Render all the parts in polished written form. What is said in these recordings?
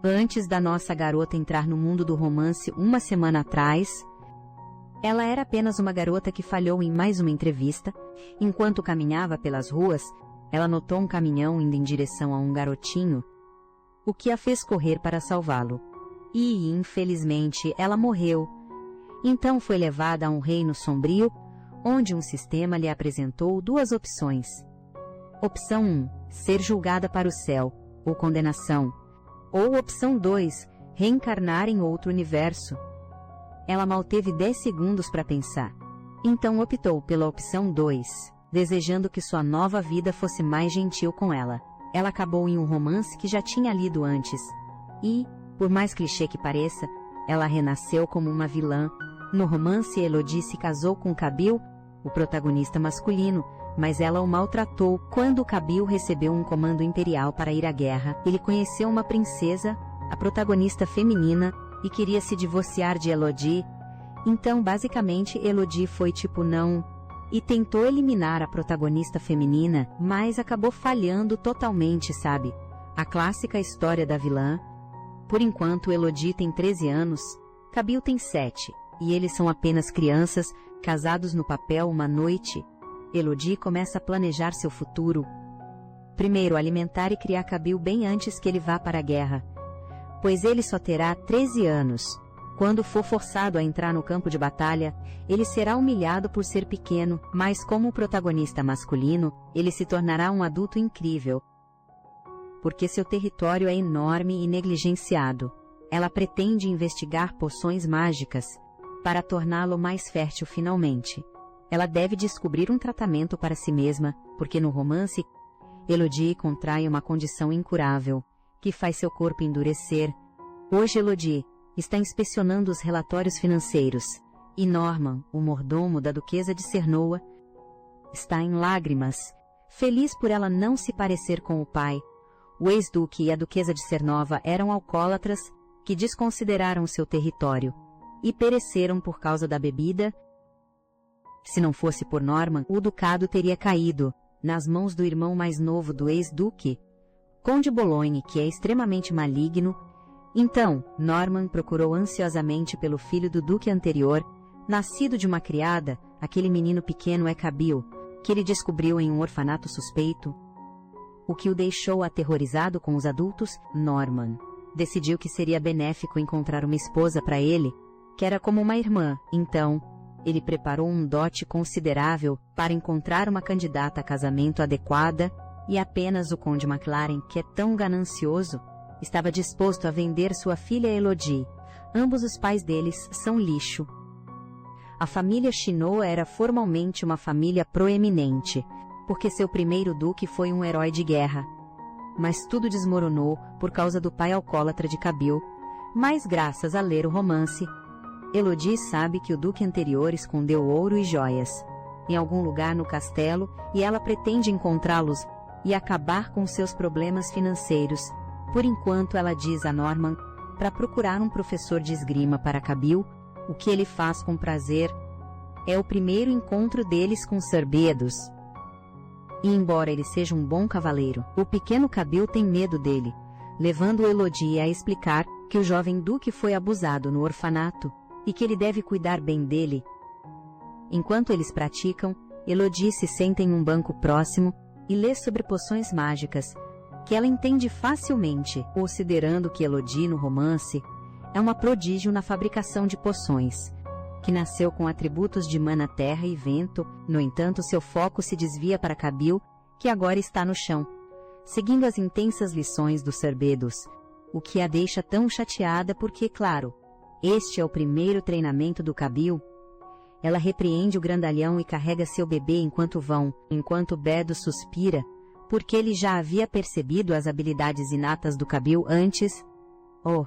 Antes da nossa garota entrar no mundo do romance uma semana atrás, ela era apenas uma garota que falhou em mais uma entrevista. Enquanto caminhava pelas ruas, ela notou um caminhão indo em direção a um garotinho, o que a fez correr para salvá-lo. E, infelizmente, ela morreu. Então foi levada a um reino sombrio, onde um sistema lhe apresentou duas opções. Opção 1, ser julgada para o céu, ou condenação. Ou opção 2, reencarnar em outro universo. Ela mal teve 10 segundos para pensar. Então optou pela opção 2, desejando que sua nova vida fosse mais gentil com ela. Ela acabou em um romance que já tinha lido antes. E, por mais clichê que pareça, ela renasceu como uma vilã. No romance, Elodie se casou com Kabil, o protagonista masculino, mas ela o maltratou. Quando Kabil recebeu um comando imperial para ir à guerra, ele conheceu uma princesa, a protagonista feminina, e queria se divorciar de Elodie. Então, basicamente, Elodie foi tipo não, e tentou eliminar a protagonista feminina, mas acabou falhando totalmente, sabe? A clássica história da vilã. Por enquanto, Elodie tem 13 anos, Kabil tem 7, e eles são apenas crianças, casados no papel uma noite. Elodie começa a planejar seu futuro. Primeiro, alimentar e criar Kabil bem antes que ele vá para a guerra, pois ele só terá 13 anos. Quando for forçado a entrar no campo de batalha, ele será humilhado por ser pequeno, mas como o protagonista masculino, ele se tornará um adulto incrível, porque seu território é enorme e negligenciado. Ela pretende investigar poções mágicas, para torná-lo mais fértil finalmente. Ela deve descobrir um tratamento para si mesma, porque no romance, Elodie contrai uma condição incurável, que faz seu corpo endurecer. Hoje Elodie está inspecionando os relatórios financeiros, e Norman, o mordomo da duquesa de Cernoa, está em lágrimas, feliz por ela não se parecer com o pai. O ex-duque e a duquesa de Cernova eram alcoólatras que desconsideraram seu território e pereceram por causa da bebida. Se não fosse por Norman, o ducado teria caído nas mãos do irmão mais novo do ex-duque, Conde Boulogne, que é extremamente maligno. Então, Norman procurou ansiosamente pelo filho do duque anterior, nascido de uma criada. Aquele menino pequeno é Kabil, que ele descobriu em um orfanato suspeito. O que o deixou aterrorizado com os adultos, Norman decidiu que seria benéfico encontrar uma esposa para ele, que era como uma irmã. Então, ele preparou um dote considerável para encontrar uma candidata a casamento adequada, e apenas o Conde McLaren, que é tão ganancioso, estava disposto a vender sua filha Elodie. Ambos os pais deles são lixo. A família Chinoa era formalmente uma família proeminente, porque seu primeiro duque foi um herói de guerra. Mas tudo desmoronou por causa do pai alcoólatra de Kabil. Mas graças a ler o romance, Elodie sabe que o duque anterior escondeu ouro e joias em algum lugar no castelo, e ela pretende encontrá-los e acabar com seus problemas financeiros. Por enquanto, ela diz a Norman para procurar um professor de esgrima para Kabil, o que ele faz com prazer. É o primeiro encontro deles com Cerberus. E embora ele seja um bom cavaleiro, o pequeno Kabil tem medo dele, levando Elodie a explicar que o jovem duque foi abusado no orfanato e que ele deve cuidar bem dele. Enquanto eles praticam, Elodie se senta em um banco próximo e lê sobre poções mágicas, que ela entende facilmente, considerando que Elodie, no romance, é uma prodígio na fabricação de poções, que nasceu com atributos de mana, terra e vento. No entanto, seu foco se desvia para Kabil, que agora está no chão, seguindo as intensas lições do Cerberus, o que a deixa tão chateada porque, claro, este é o primeiro treinamento do Kabil. Ela repreende o grandalhão e carrega seu bebê enquanto vão, enquanto Bedo suspira, porque ele já havia percebido as habilidades inatas do Kabil antes. Oh,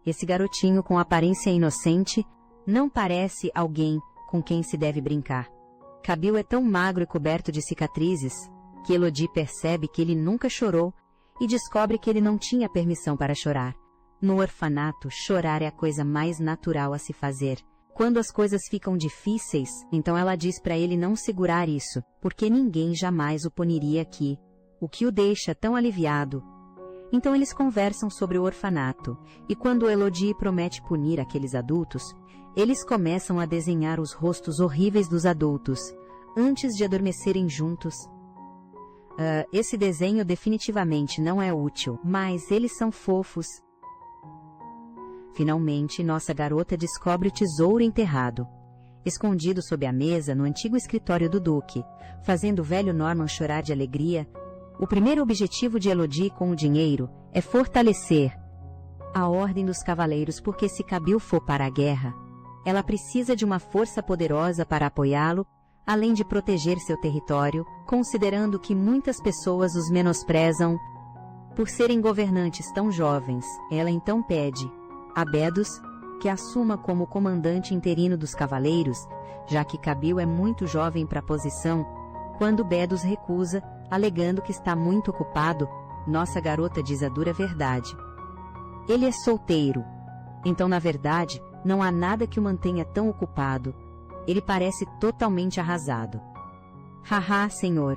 esse garotinho com aparência inocente não parece alguém com quem se deve brincar. Kabil é tão magro e coberto de cicatrizes, que Elodie percebe que ele nunca chorou e descobre que ele não tinha permissão para chorar. No orfanato, chorar é a coisa mais natural a se fazer. Quando as coisas ficam difíceis, então ela diz para ele não segurar isso, porque ninguém jamais o puniria aqui, o que o deixa tão aliviado. Então eles conversam sobre o orfanato, e quando Elodie promete punir aqueles adultos, eles começam a desenhar os rostos horríveis dos adultos, antes de adormecerem juntos. Esse desenho definitivamente não é útil, mas eles são fofos. Finalmente, nossa garota descobre o tesouro enterrado, escondido sob a mesa no antigo escritório do Duque, fazendo o velho Norman chorar de alegria. O primeiro objetivo de Elodie com o dinheiro é fortalecer a Ordem dos Cavaleiros, porque se Kabil for para a guerra, ela precisa de uma força poderosa para apoiá-lo, além de proteger seu território, considerando que muitas pessoas os menosprezam por serem governantes tão jovens. Ela então pede a Bedus que assuma como comandante interino dos cavaleiros, já que Kabil é muito jovem para a posição. Quando Bedus recusa, alegando que está muito ocupado, nossa garota diz a dura verdade. Ele é solteiro. Então, na verdade, não há nada que o mantenha tão ocupado. Ele parece totalmente arrasado. Haha, senhor.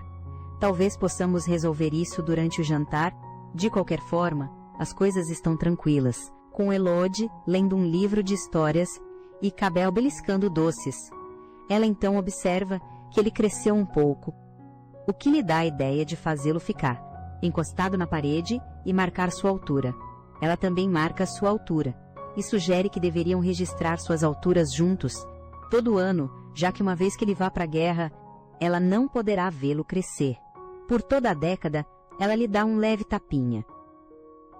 Talvez possamos resolver isso durante o jantar. De qualquer forma, as coisas estão tranquilas, com Elodie lendo um livro de histórias e Cabel beliscando doces. Ela então observa que ele cresceu um pouco, o que lhe dá a ideia de fazê-lo ficar encostado na parede e marcar sua altura. Ela também marca sua altura e sugere que deveriam registrar suas alturas juntos, todo ano, já que uma vez que ele vá para a guerra, ela não poderá vê-lo crescer. Por toda a década, ela lhe dá um leve tapinha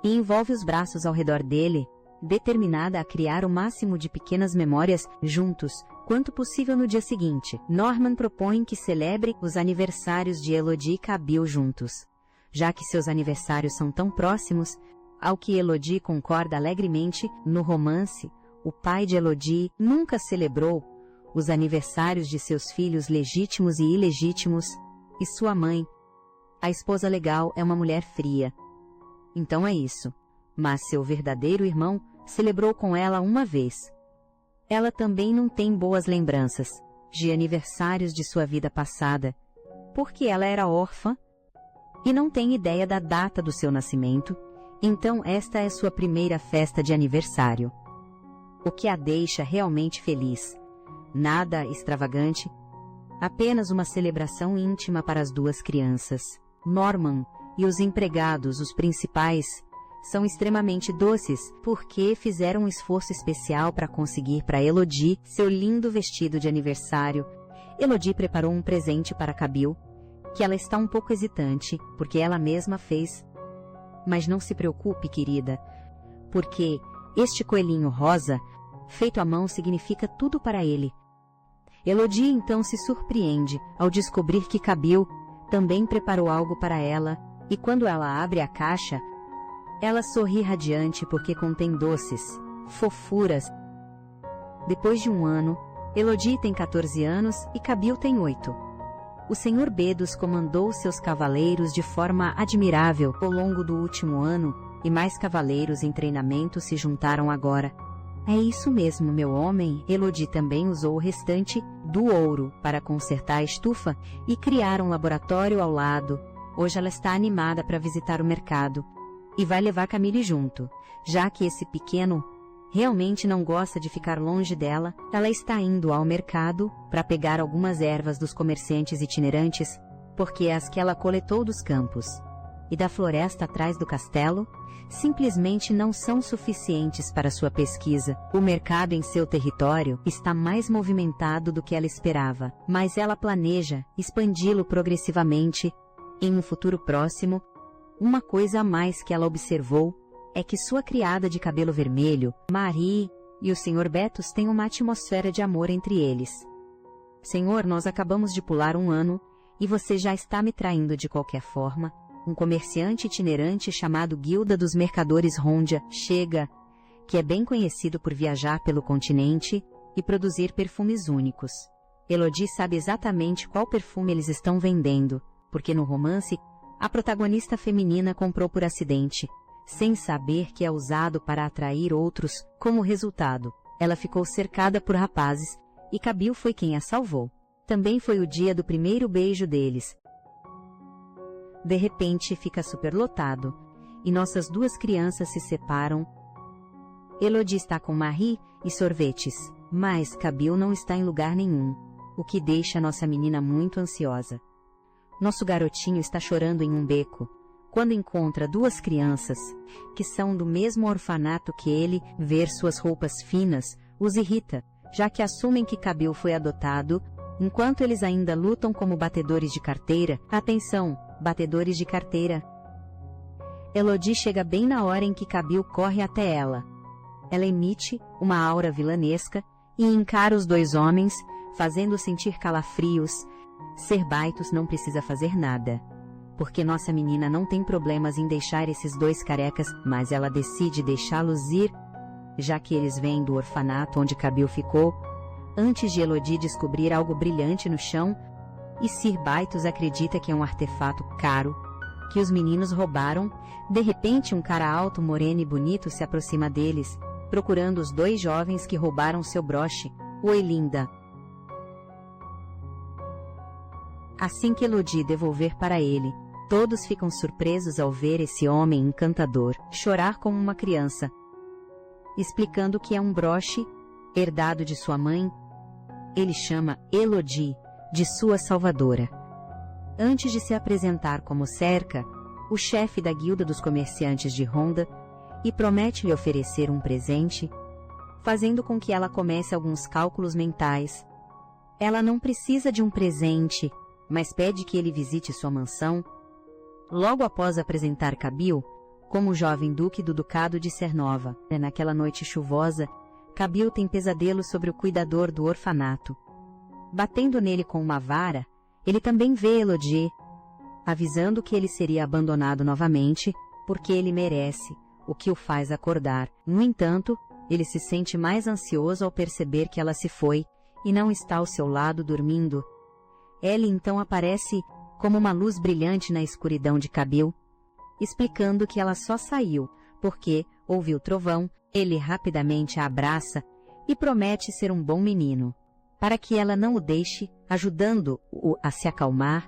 e envolve os braços ao redor dele, determinada a criar o máximo de pequenas memórias juntos, quanto possível no dia seguinte. Norman propõe que celebre os aniversários de Elodie e Kabil juntos, já que seus aniversários são tão próximos, ao que Elodie concorda alegremente. No romance, o pai de Elodie nunca celebrou os aniversários de seus filhos legítimos e ilegítimos, e sua mãe, a esposa legal, é uma mulher fria. Então é isso. Mas seu verdadeiro irmão celebrou com ela uma vez. Ela também não tem boas lembranças de aniversários de sua vida passada, porque ela era órfã e não tem ideia da data do seu nascimento, então esta é sua primeira festa de aniversário. O que a deixa realmente feliz. Nada extravagante, apenas uma celebração íntima para as duas crianças. Norman e os empregados, os principais, são extremamente doces, porque fizeram um esforço especial para conseguir para Elodie seu lindo vestido de aniversário. Elodie preparou um presente para Kabil, que ela está um pouco hesitante, porque ela mesma fez. Mas não se preocupe, querida, porque este coelhinho rosa, feito à mão, significa tudo para ele. Elodie então se surpreende ao descobrir que Kabil também preparou algo para ela, e quando ela abre a caixa, ela sorri radiante porque contém doces, fofuras. Depois de um ano, Elodie tem 14 anos e Kabil tem 8. O Sr. Bedus comandou seus cavaleiros de forma admirável ao longo do último ano, e mais cavaleiros em treinamento se juntaram agora. É isso mesmo, meu homem. Elodie também usou o restante do ouro para consertar a estufa e criar um laboratório ao lado. Hoje ela está animada para visitar o mercado e vai levar Camille junto, já que esse pequeno realmente não gosta de ficar longe dela. Ela está indo ao mercado para pegar algumas ervas dos comerciantes itinerantes, porque as que ela coletou dos campos e da floresta atrás do castelo simplesmente não são suficientes para sua pesquisa. O mercado em seu território está mais movimentado do que ela esperava, mas ela planeja expandi-lo progressivamente em um futuro próximo. Uma coisa a mais que ela observou é que sua criada de cabelo vermelho, Marie, e o Sr. Betus têm uma atmosfera de amor entre eles. Senhor, nós acabamos de pular um ano, e você já está me traindo de qualquer forma. Um comerciante itinerante chamado Guilda dos Mercadores Rondia chega, que é bem conhecido por viajar pelo continente e produzir perfumes únicos. Elodie sabe exatamente qual perfume eles estão vendendo, porque no romance, a protagonista feminina comprou por acidente, sem saber que é usado para atrair outros. Como resultado, ela ficou cercada por rapazes, e Kabil foi quem a salvou. Também foi o dia do primeiro beijo deles. De repente fica superlotado, e nossas duas crianças se separam. Elodie está com Marie e sorvetes, mas Kabil não está em lugar nenhum, o que deixa nossa menina muito ansiosa. Nosso garotinho está chorando em um beco, quando encontra duas crianças, que são do mesmo orfanato que ele. Ver suas roupas finas os irrita, já que assumem que Kabil foi adotado, enquanto eles ainda lutam como batedores de carteira. Atenção, batedores de carteira! Elodie chega bem na hora em que Kabil corre até ela. Ela emite uma aura vilanesca e encara os dois homens, fazendo sentir calafrios. Ser Baitos não precisa fazer nada, porque nossa menina não tem problemas em deixar esses dois carecas, mas ela decide deixá-los ir, já que eles vêm do orfanato onde Kabil ficou, antes de Elodie descobrir algo brilhante no chão, e Sir Baitos acredita que é um artefato caro, que os meninos roubaram. De repente, um cara alto, moreno e bonito se aproxima deles, procurando os dois jovens que roubaram seu broche. Oi, linda! Assim que Elodie devolver para ele, todos ficam surpresos ao ver esse homem encantador chorar como uma criança, explicando que é um broche herdado de sua mãe. Ele chama Elodie de sua salvadora. Antes de se apresentar como Cerca, o chefe da guilda dos comerciantes de Ronda, e promete lhe oferecer um presente, fazendo com que ela comece alguns cálculos mentais. Ela não precisa de um presente, mas pede que ele visite sua mansão. Logo após apresentar Kabil como jovem duque do ducado de Cernova, naquela noite chuvosa, Kabil tem pesadelos sobre o cuidador do orfanato. Batendo nele com uma vara, ele também vê Elodie, avisando que ele seria abandonado novamente, porque ele merece, o que o faz acordar. No entanto, ele se sente mais ansioso ao perceber que ela se foi, e não está ao seu lado dormindo. Ela então aparece como uma luz brilhante na escuridão de Kabil, explicando que ela só saiu porque ouviu trovão. Ele rapidamente a abraça e promete ser um bom menino, para que ela não o deixe, ajudando-o a se acalmar.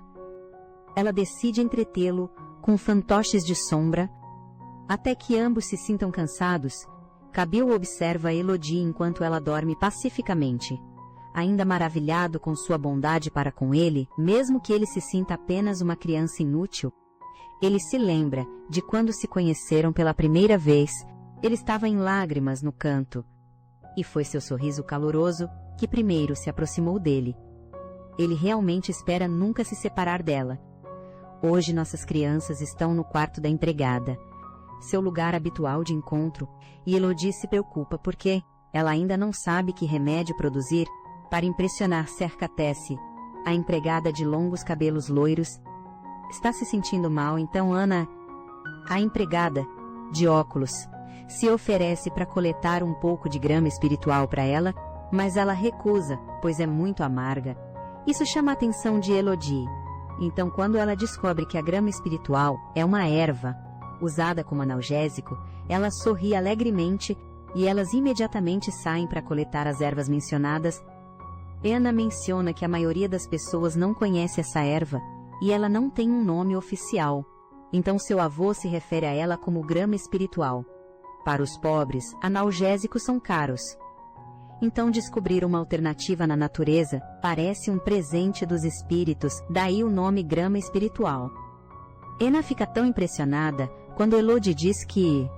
Ela decide entretê-lo com fantoches de sombra, até que ambos se sintam cansados. Kabil observa Elodie enquanto ela dorme pacificamente, ainda maravilhado com sua bondade para com ele, mesmo que ele se sinta apenas uma criança inútil. Ele se lembra de quando se conheceram pela primeira vez. Ele estava em lágrimas no canto, e foi seu sorriso caloroso que primeiro se aproximou dele. Ele realmente espera nunca se separar dela. Hoje nossas crianças estão no quarto da empregada, seu lugar habitual de encontro, e Elodie se preocupa porque ela ainda não sabe que remédio produzir para impressionar Cercatesse, a empregada de longos cabelos loiros. Está se sentindo mal, então Ana, a empregada de óculos, se oferece para coletar um pouco de grama espiritual para ela, mas ela recusa, pois é muito amarga. Isso chama a atenção de Elodie. Então, quando ela descobre que a grama espiritual é uma erva usada como analgésico, ela sorri alegremente e elas imediatamente saem para coletar as ervas mencionadas. Ana menciona que a maioria das pessoas não conhece essa erva e ela não tem um nome oficial. Então seu avô se refere a ela como grama espiritual. Para os pobres, analgésicos são caros. Então descobrir uma alternativa na natureza parece um presente dos espíritos, daí o nome grama espiritual. Ana fica tão impressionada quando Elodie diz que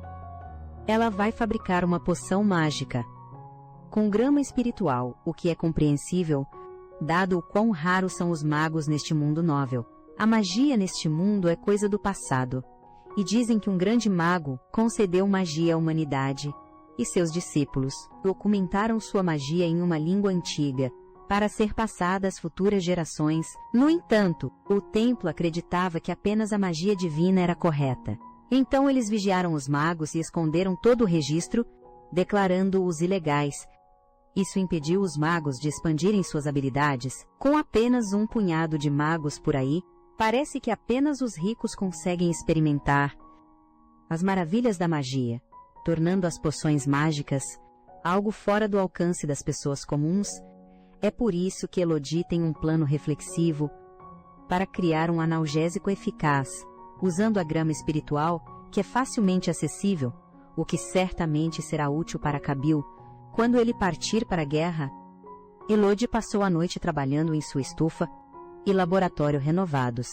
ela vai fabricar uma poção mágica com grama espiritual, o que é compreensível, dado o quão raros são os magos neste mundo novel. A magia neste mundo é coisa do passado, e dizem que um grande mago concedeu magia à humanidade, e seus discípulos documentaram sua magia em uma língua antiga, para ser passada às futuras gerações. No entanto, o templo acreditava que apenas a magia divina era correta. Então eles vigiaram os magos e esconderam todo o registro, declarando-os ilegais. Isso impediu os magos de expandirem suas habilidades. Com apenas um punhado de magos por aí, parece que apenas os ricos conseguem experimentar as maravilhas da magia, tornando as poções mágicas algo fora do alcance das pessoas comuns. É por isso que Elodie tem um plano reflexivo para criar um analgésico eficaz, usando a grama espiritual que é facilmente acessível, o que certamente será útil para Kabil quando ele partir para a guerra. Elodie passou a noite trabalhando em sua estufa e laboratório renovados.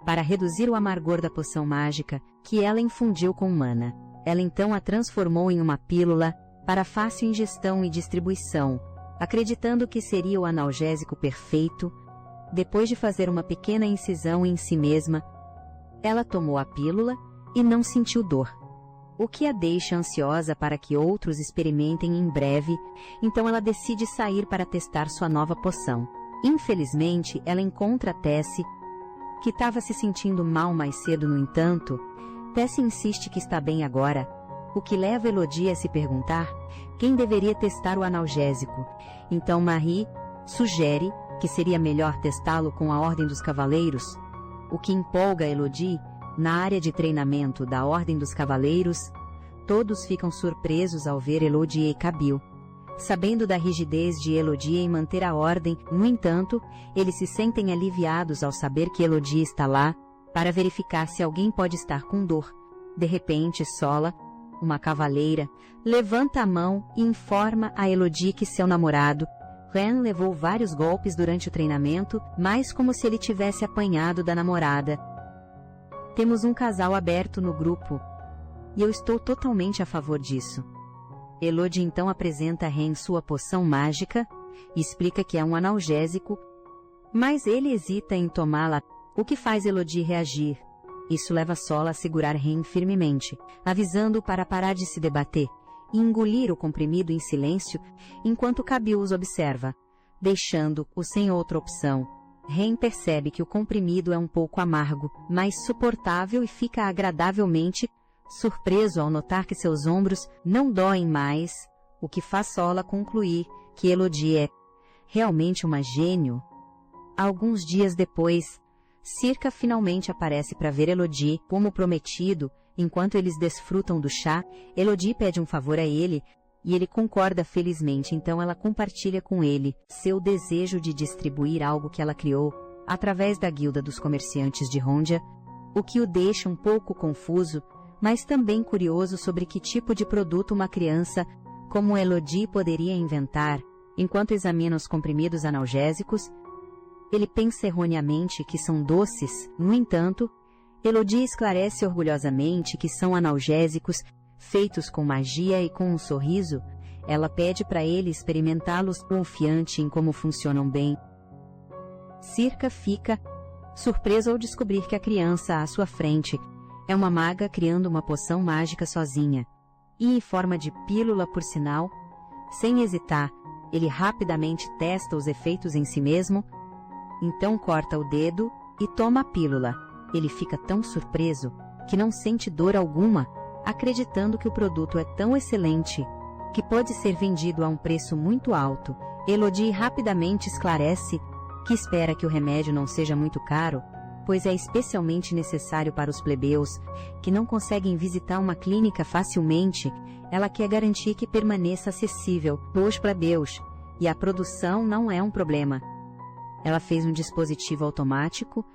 Para reduzir o amargor da poção mágica que ela infundiu com mana, ela então a transformou em uma pílula para fácil ingestão e distribuição, acreditando que seria o analgésico perfeito. Depois de fazer uma pequena incisão em si mesma, ela tomou a pílula e não sentiu dor, o que a deixa ansiosa para que outros experimentem em breve. Então ela decide sair para testar sua nova poção. Infelizmente, ela encontra Tessie, que estava se sentindo mal mais cedo. No entanto, Tessie insiste que está bem agora, o que leva Elodie a se perguntar quem deveria testar o analgésico. Então Marie sugere que seria melhor testá-lo com a Ordem dos Cavaleiros, o que empolga Elodie. Na área de treinamento da Ordem dos Cavaleiros, todos ficam surpresos ao ver Elodie e Kabil. Sabendo da rigidez de Elodie em manter a ordem, no entanto, eles se sentem aliviados ao saber que Elodie está lá para verificar se alguém pode estar com dor. De repente, Sola, uma cavaleira, levanta a mão e informa a Elodie que seu namorado, Ren, levou vários golpes durante o treinamento, mas como se ele tivesse apanhado da namorada. Temos um casal aberto no grupo, e eu estou totalmente a favor disso. Elodie então apresenta a Ren sua poção mágica e explica que é um analgésico, mas ele hesita em tomá-la, o que faz Elodie reagir. Isso leva Sola a segurar Ren firmemente, avisando-o para parar de se debater e engolir o comprimido em silêncio enquanto Kabil os observa, deixando-o sem outra opção. Ren percebe que o comprimido é um pouco amargo, mas suportável, e fica agradavelmente surpreso ao notar que seus ombros não doem mais, o que faz Sola concluir que Elodie é realmente uma gênio. Alguns dias depois, Circa finalmente aparece para ver Elodie, como prometido. Enquanto eles desfrutam do chá, Elodie pede um favor a ele, e ele concorda felizmente. Então ela compartilha com ele seu desejo de distribuir algo que ela criou através da Guilda dos Comerciantes de Rondia, o que o deixa um pouco confuso, mas também curioso sobre que tipo de produto uma criança como Elodie poderia inventar. Enquanto examina os comprimidos analgésicos, ele pensa erroneamente que são doces. No entanto, Elodie esclarece orgulhosamente que são analgésicos feitos com magia, e com um sorriso, ela pede para ele experimentá-los, confiante em como funcionam bem. Circa fica surpreso ao descobrir que a criança à sua frente é uma maga criando uma poção mágica sozinha, e em forma de pílula, por sinal. Sem hesitar, ele rapidamente testa os efeitos em si mesmo, então corta o dedo e toma a pílula. Ele fica tão surpreso que não sente dor alguma, acreditando que o produto é tão excelente que pode ser vendido a um preço muito alto. Elodie rapidamente esclarece que espera que o remédio não seja muito caro, pois é especialmente necessário para os plebeus que não conseguem visitar uma clínica facilmente. Ela quer garantir que permaneça acessível aos plebeus, e a produção não é um problema. Ela fez um dispositivo automático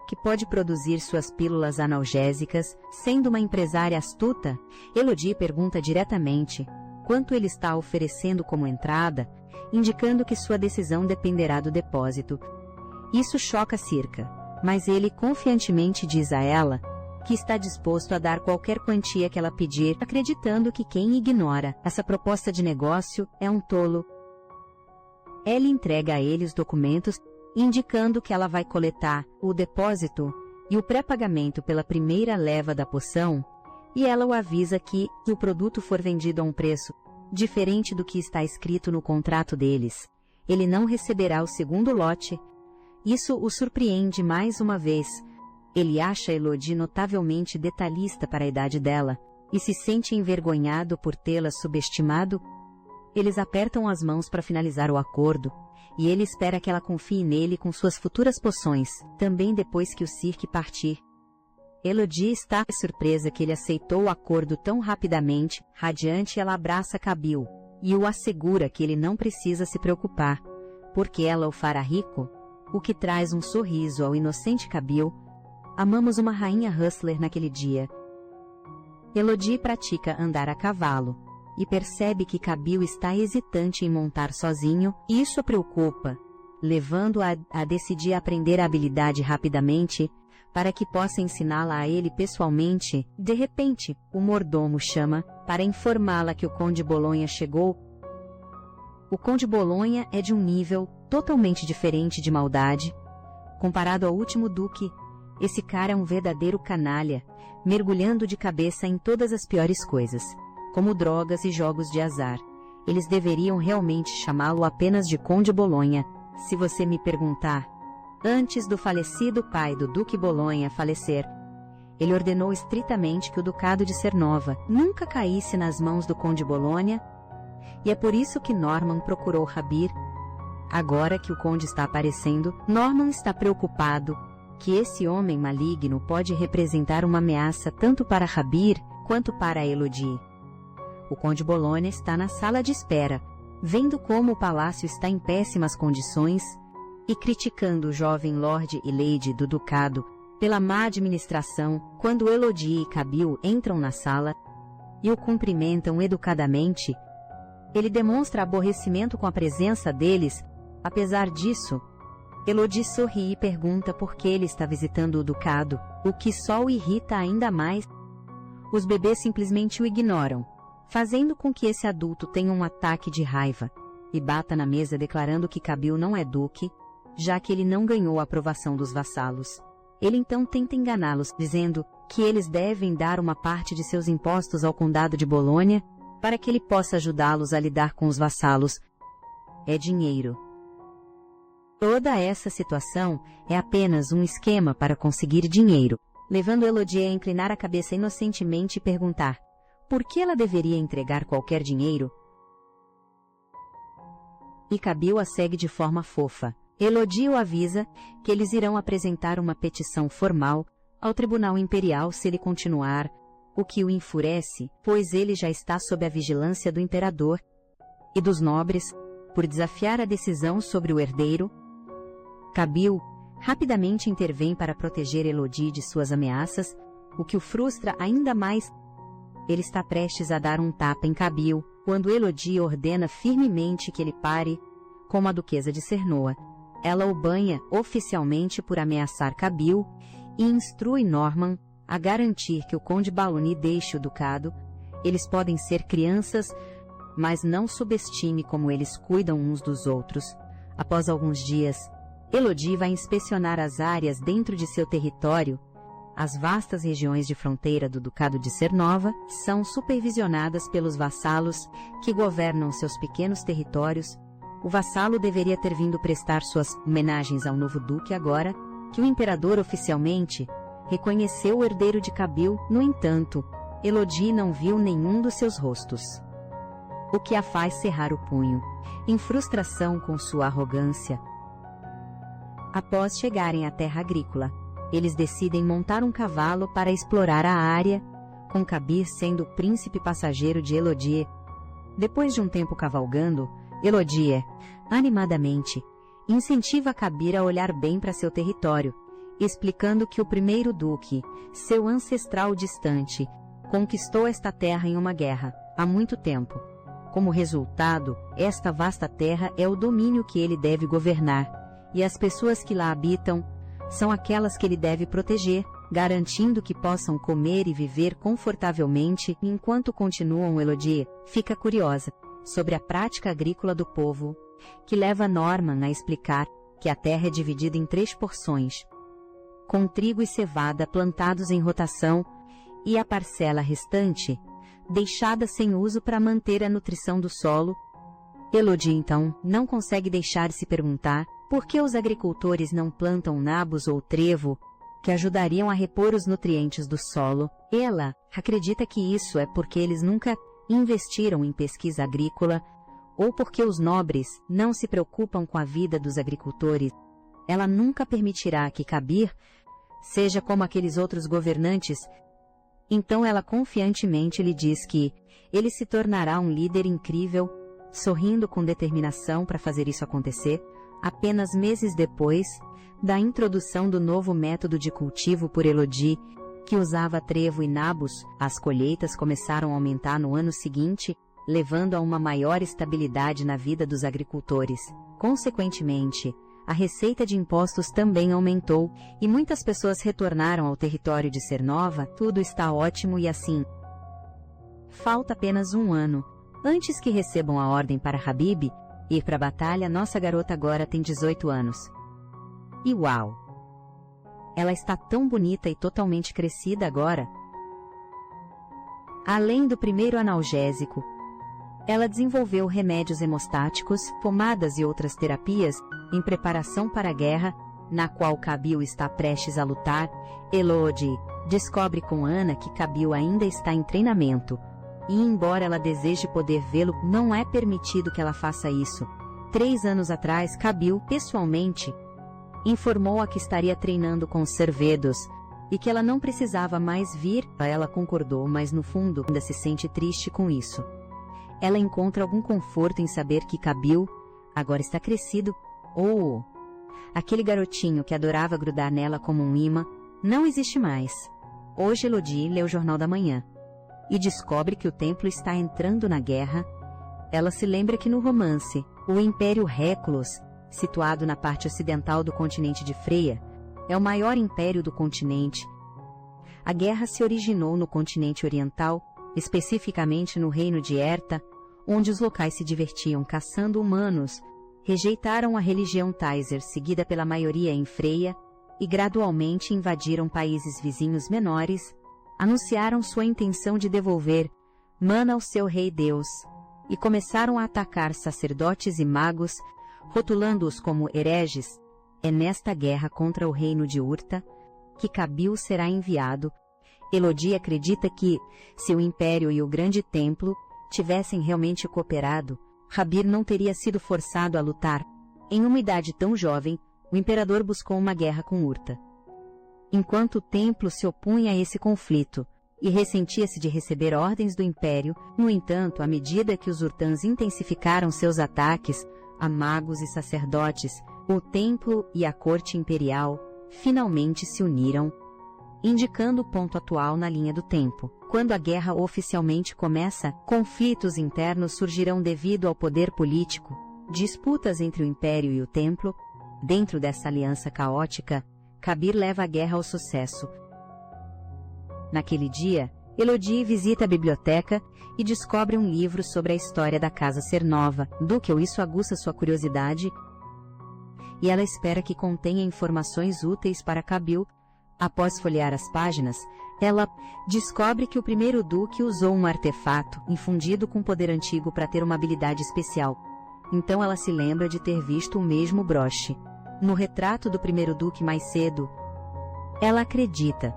que pode produzir suas pílulas analgésicas. Sendo uma empresária astuta, Elodie pergunta diretamente quanto ele está oferecendo como entrada, indicando que sua decisão dependerá do depósito. Isso choca Circa, mas ele confiantemente diz a ela que está disposto a dar qualquer quantia que ela pedir, acreditando que quem ignora essa proposta de negócio é um tolo. Ela entrega a ele os documentos, indicando que ela vai coletar o depósito e o pré-pagamento pela primeira leva da poção, e ela o avisa que, se o produto for vendido a um preço diferente do que está escrito no contrato deles, ele não receberá o segundo lote. Isso o surpreende mais uma vez. Ele acha Elodie notavelmente detalhista para a idade dela, e se sente envergonhado por tê-la subestimado. Eles apertam as mãos para finalizar o acordo, e ele espera que ela confie nele com suas futuras poções, também depois que o Cirque partir. Elodie está surpresa que ele aceitou o acordo tão rapidamente. Radiante, ela abraça Kabil e o assegura que ele não precisa se preocupar, porque ela o fará rico, o que traz um sorriso ao inocente Kabil. Amamos uma rainha Hustler naquele dia. Elodie pratica andar a cavalo e percebe que Kabil está hesitante em montar sozinho, e isso a preocupa, levando-a a decidir aprender a habilidade rapidamente para que possa ensiná-la a ele pessoalmente. De repente, o mordomo chama para informá-la que o Conde Bolonha chegou. O Conde Bolonha é de um nível totalmente diferente de maldade. Comparado ao último duque, esse cara é um verdadeiro canalha, mergulhando de cabeça em todas as piores coisas, como drogas e jogos de azar. Eles deveriam realmente chamá-lo apenas de Conde Bolonha. Se você me perguntar, antes do falecido pai do Duque Bolonha falecer, ele ordenou estritamente que o Ducado de Cernova nunca caísse nas mãos do Conde Bolonha, e é por isso que Norman procurou Rabir. Agora que o Conde está aparecendo, Norman está preocupado que esse homem maligno pode representar uma ameaça tanto para Rabir quanto para Elodie. O Conde Bolonha está na sala de espera, vendo como o palácio está em péssimas condições e criticando o jovem Lord e Lady do Ducado pela má administração. Quando Elodie e Kabil entram na sala e o cumprimentam educadamente, ele demonstra aborrecimento com a presença deles. Apesar disso, Elodie sorri e pergunta por que ele está visitando o Ducado, o que só o irrita ainda mais. Os bebês simplesmente o ignoram, fazendo com que esse adulto tenha um ataque de raiva e bata na mesa declarando que Kabil não é duque, já que ele não ganhou a aprovação dos vassalos. Ele então tenta enganá-los, dizendo que eles devem dar uma parte de seus impostos ao Condado de Bolonha para que ele possa ajudá-los a lidar com os vassalos. É dinheiro. Toda essa situação é apenas um esquema para conseguir dinheiro, levando Elodie a inclinar a cabeça inocentemente e perguntar por que ela deveria entregar qualquer dinheiro. E Kabil a segue de forma fofa. Elodie o avisa que eles irão apresentar uma petição formal ao Tribunal Imperial se ele continuar, o que o enfurece, pois ele já está sob a vigilância do imperador e dos nobres por desafiar a decisão sobre o herdeiro. Kabil rapidamente intervém para proteger Elodie de suas ameaças, o que o frustra ainda mais. Ele está prestes a dar um tapa em Kabil, quando Elodie ordena firmemente que ele pare, como a duquesa de Cernoa. Ela o banha oficialmente por ameaçar Kabil e instrui Norman a garantir que o Conde Balony deixe o ducado. Eles podem ser crianças, mas não subestime como eles cuidam uns dos outros. Após alguns dias, Elodie vai inspecionar as áreas dentro de seu território. As vastas regiões de fronteira do Ducado de Cernova são supervisionadas pelos vassalos que governam seus pequenos territórios. O vassalo deveria ter vindo prestar suas homenagens ao novo duque agora que o imperador oficialmente reconheceu o herdeiro de Kabil. No entanto, Elodie não viu nenhum dos seus rostos, o que a faz cerrar o punho, em frustração com sua arrogância. Após chegarem à terra agrícola, eles decidem montar um cavalo para explorar a área, com Kabir sendo o príncipe passageiro de Elodie. Depois de um tempo cavalgando, Elodie, animadamente, incentiva Kabir a olhar bem para seu território, explicando que o primeiro duque, seu ancestral distante, conquistou esta terra em uma guerra, há muito tempo. Como resultado, esta vasta terra é o domínio que ele deve governar, e as pessoas que lá habitam são aquelas que ele deve proteger, garantindo que possam comer e viver confortavelmente. Enquanto continuam, Elodie fica curiosa sobre a prática agrícola do povo, que leva Norman a explicar que a terra é dividida em 3 porções, com trigo e cevada plantados em rotação, e a parcela restante deixada sem uso para manter a nutrição do solo. Elodie então não consegue deixar de se perguntar por que os agricultores não plantam nabos ou trevo, que ajudariam a repor os nutrientes do solo. Ela acredita que isso é porque eles nunca investiram em pesquisa agrícola, ou porque os nobres não se preocupam com a vida dos agricultores. Ela nunca permitirá que Kabir seja como aqueles outros governantes. Então ela confiantemente lhe diz que ele se tornará um líder incrível, sorrindo com determinação para fazer isso acontecer. Apenas meses depois da introdução do novo método de cultivo por Elodie, que usava trevo e nabos, as colheitas começaram a aumentar no ano seguinte, levando a uma maior estabilidade na vida dos agricultores. Consequentemente, a receita de impostos também aumentou, e muitas pessoas retornaram ao território de Cernova. Tudo está ótimo e assim. Falta apenas um ano. Antes que recebam a ordem para Habib ir para a batalha, nossa garota agora tem 18 anos. E uau! Ela está tão bonita e totalmente crescida agora. Além do primeiro analgésico, ela desenvolveu remédios hemostáticos, pomadas e outras terapias, em preparação para a guerra, na qual Kabil está prestes a lutar. Elodie descobre com Ana que Kabil ainda está em treinamento, e embora ela deseje poder vê-lo, não é permitido que ela faça isso. 3 anos atrás, Kabil, pessoalmente, informou-a que estaria treinando com os Cervedos, e que ela não precisava mais vir. Ela concordou, mas no fundo ainda se sente triste com isso. Ela encontra algum conforto em saber que Kabil agora está crescido. Aquele garotinho que adorava grudar nela como um imã não existe mais. Hoje Elodie lê o Jornal da Manhã e descobre que o templo está entrando na guerra. Ela se lembra que no romance, o Império Réculos, situado na parte ocidental do continente de Freia, é o maior império do continente. A guerra se originou no continente oriental, especificamente no reino de Erta, onde os locais se divertiam caçando humanos, rejeitaram a religião Taizer seguida pela maioria em Freia e gradualmente invadiram países vizinhos menores, anunciaram sua intenção de devolver Mana ao seu rei Deus e começaram a atacar sacerdotes e magos, rotulando-os como hereges. É nesta guerra contra o reino de Urta que Kabil será enviado. Elodie acredita que, se o Império e o Grande Templo tivessem realmente cooperado, Habib não teria sido forçado a lutar. Em uma idade tão jovem, o imperador buscou uma guerra com Urta. Enquanto o Templo se opunha a esse conflito e ressentia-se de receber ordens do Império, no entanto, à medida que os Urtãs intensificaram seus ataques a magos e sacerdotes, o Templo e a Corte Imperial finalmente se uniram, indicando o ponto atual na linha do tempo. Quando a guerra oficialmente começa, conflitos internos surgirão devido ao poder político, disputas entre o Império e o Templo. Dentro dessa aliança caótica, Kabir leva a guerra ao sucesso. Naquele dia, Elodie visita a biblioteca e descobre um livro sobre a história da Casa Cernova. Isso aguça sua curiosidade e ela espera que contenha informações úteis para Kabil. Após folhear as páginas, ela descobre que o primeiro duque usou um artefato infundido com poder antigo para ter uma habilidade especial. Então ela se lembra de ter visto o mesmo broche no retrato do primeiro duque mais cedo. Ela acredita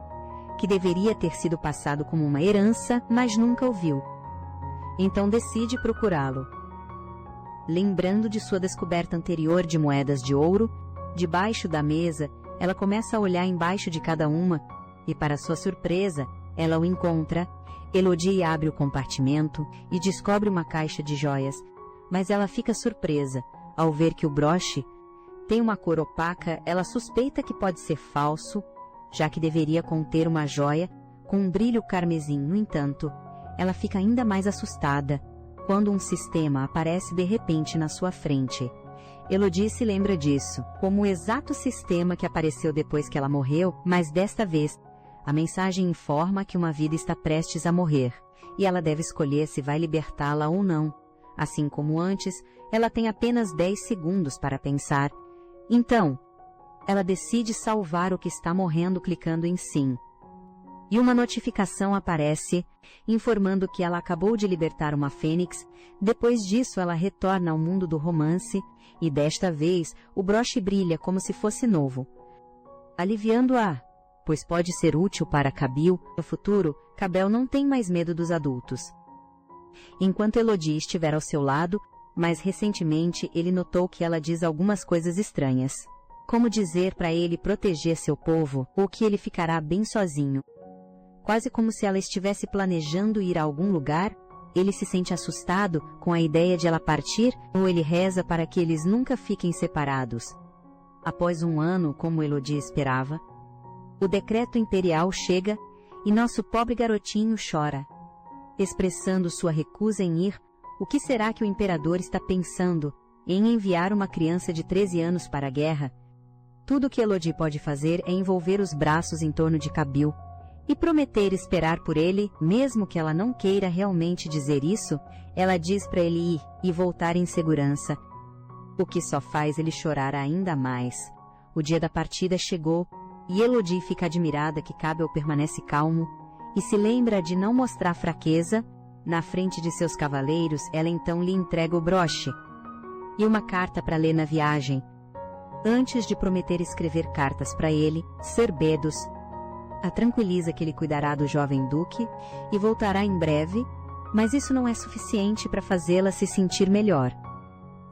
que deveria ter sido passado como uma herança, mas nunca o viu. Então decide procurá-lo. Lembrando de sua descoberta anterior de moedas de ouro, debaixo da mesa, ela começa a olhar embaixo de cada uma, e para sua surpresa, ela o encontra. Elodie abre o compartimento e descobre uma caixa de joias, mas ela fica surpresa ao ver que o broche tem uma cor opaca. Ela suspeita que pode ser falso, já que deveria conter uma joia com um brilho carmesim. No entanto, ela fica ainda mais assustada quando um sistema aparece de repente na sua frente. Elodie se lembra disso, como o exato sistema que apareceu depois que ela morreu, mas desta vez, a mensagem informa que uma vida está prestes a morrer, e ela deve escolher se vai libertá-la ou não. Assim como antes, ela tem apenas 10 segundos para pensar. Então, ela decide salvar o que está morrendo clicando em sim. E uma notificação aparece, informando que ela acabou de libertar uma fênix. Depois disso, ela retorna ao mundo do romance, e desta vez, o broche brilha como se fosse novo, aliviando-a, pois pode ser útil para Kabil. No futuro, Kabel não tem mais medo dos adultos. Enquanto Elodie estiver ao seu lado, mas recentemente ele notou que ela diz algumas coisas estranhas. Como dizer para ele proteger seu povo, ou que ele ficará bem sozinho. Quase como se ela estivesse planejando ir a algum lugar. Ele se sente assustado com a ideia de ela partir, ou ele reza para que eles nunca fiquem separados. Após um ano, como Elodie esperava, o decreto imperial chega e nosso pobre garotinho chora, expressando sua recusa em ir. O que será que o imperador está pensando em enviar uma criança de 13 anos para a guerra? Tudo que Elodie pode fazer é envolver os braços em torno de Kabil e prometer esperar por ele, mesmo que ela não queira realmente dizer isso. Ela diz para ele ir e voltar em segurança, o que só faz ele chorar ainda mais. O dia da partida chegou e Elodie fica admirada que Cabel permanece calmo e se lembra de não mostrar fraqueza. Na frente de seus cavaleiros, ela então lhe entrega o broche e uma carta para ler na viagem. Antes de prometer escrever cartas para ele, Serbedos a tranquiliza que ele cuidará do jovem duque e voltará em breve, mas isso não é suficiente para fazê-la se sentir melhor.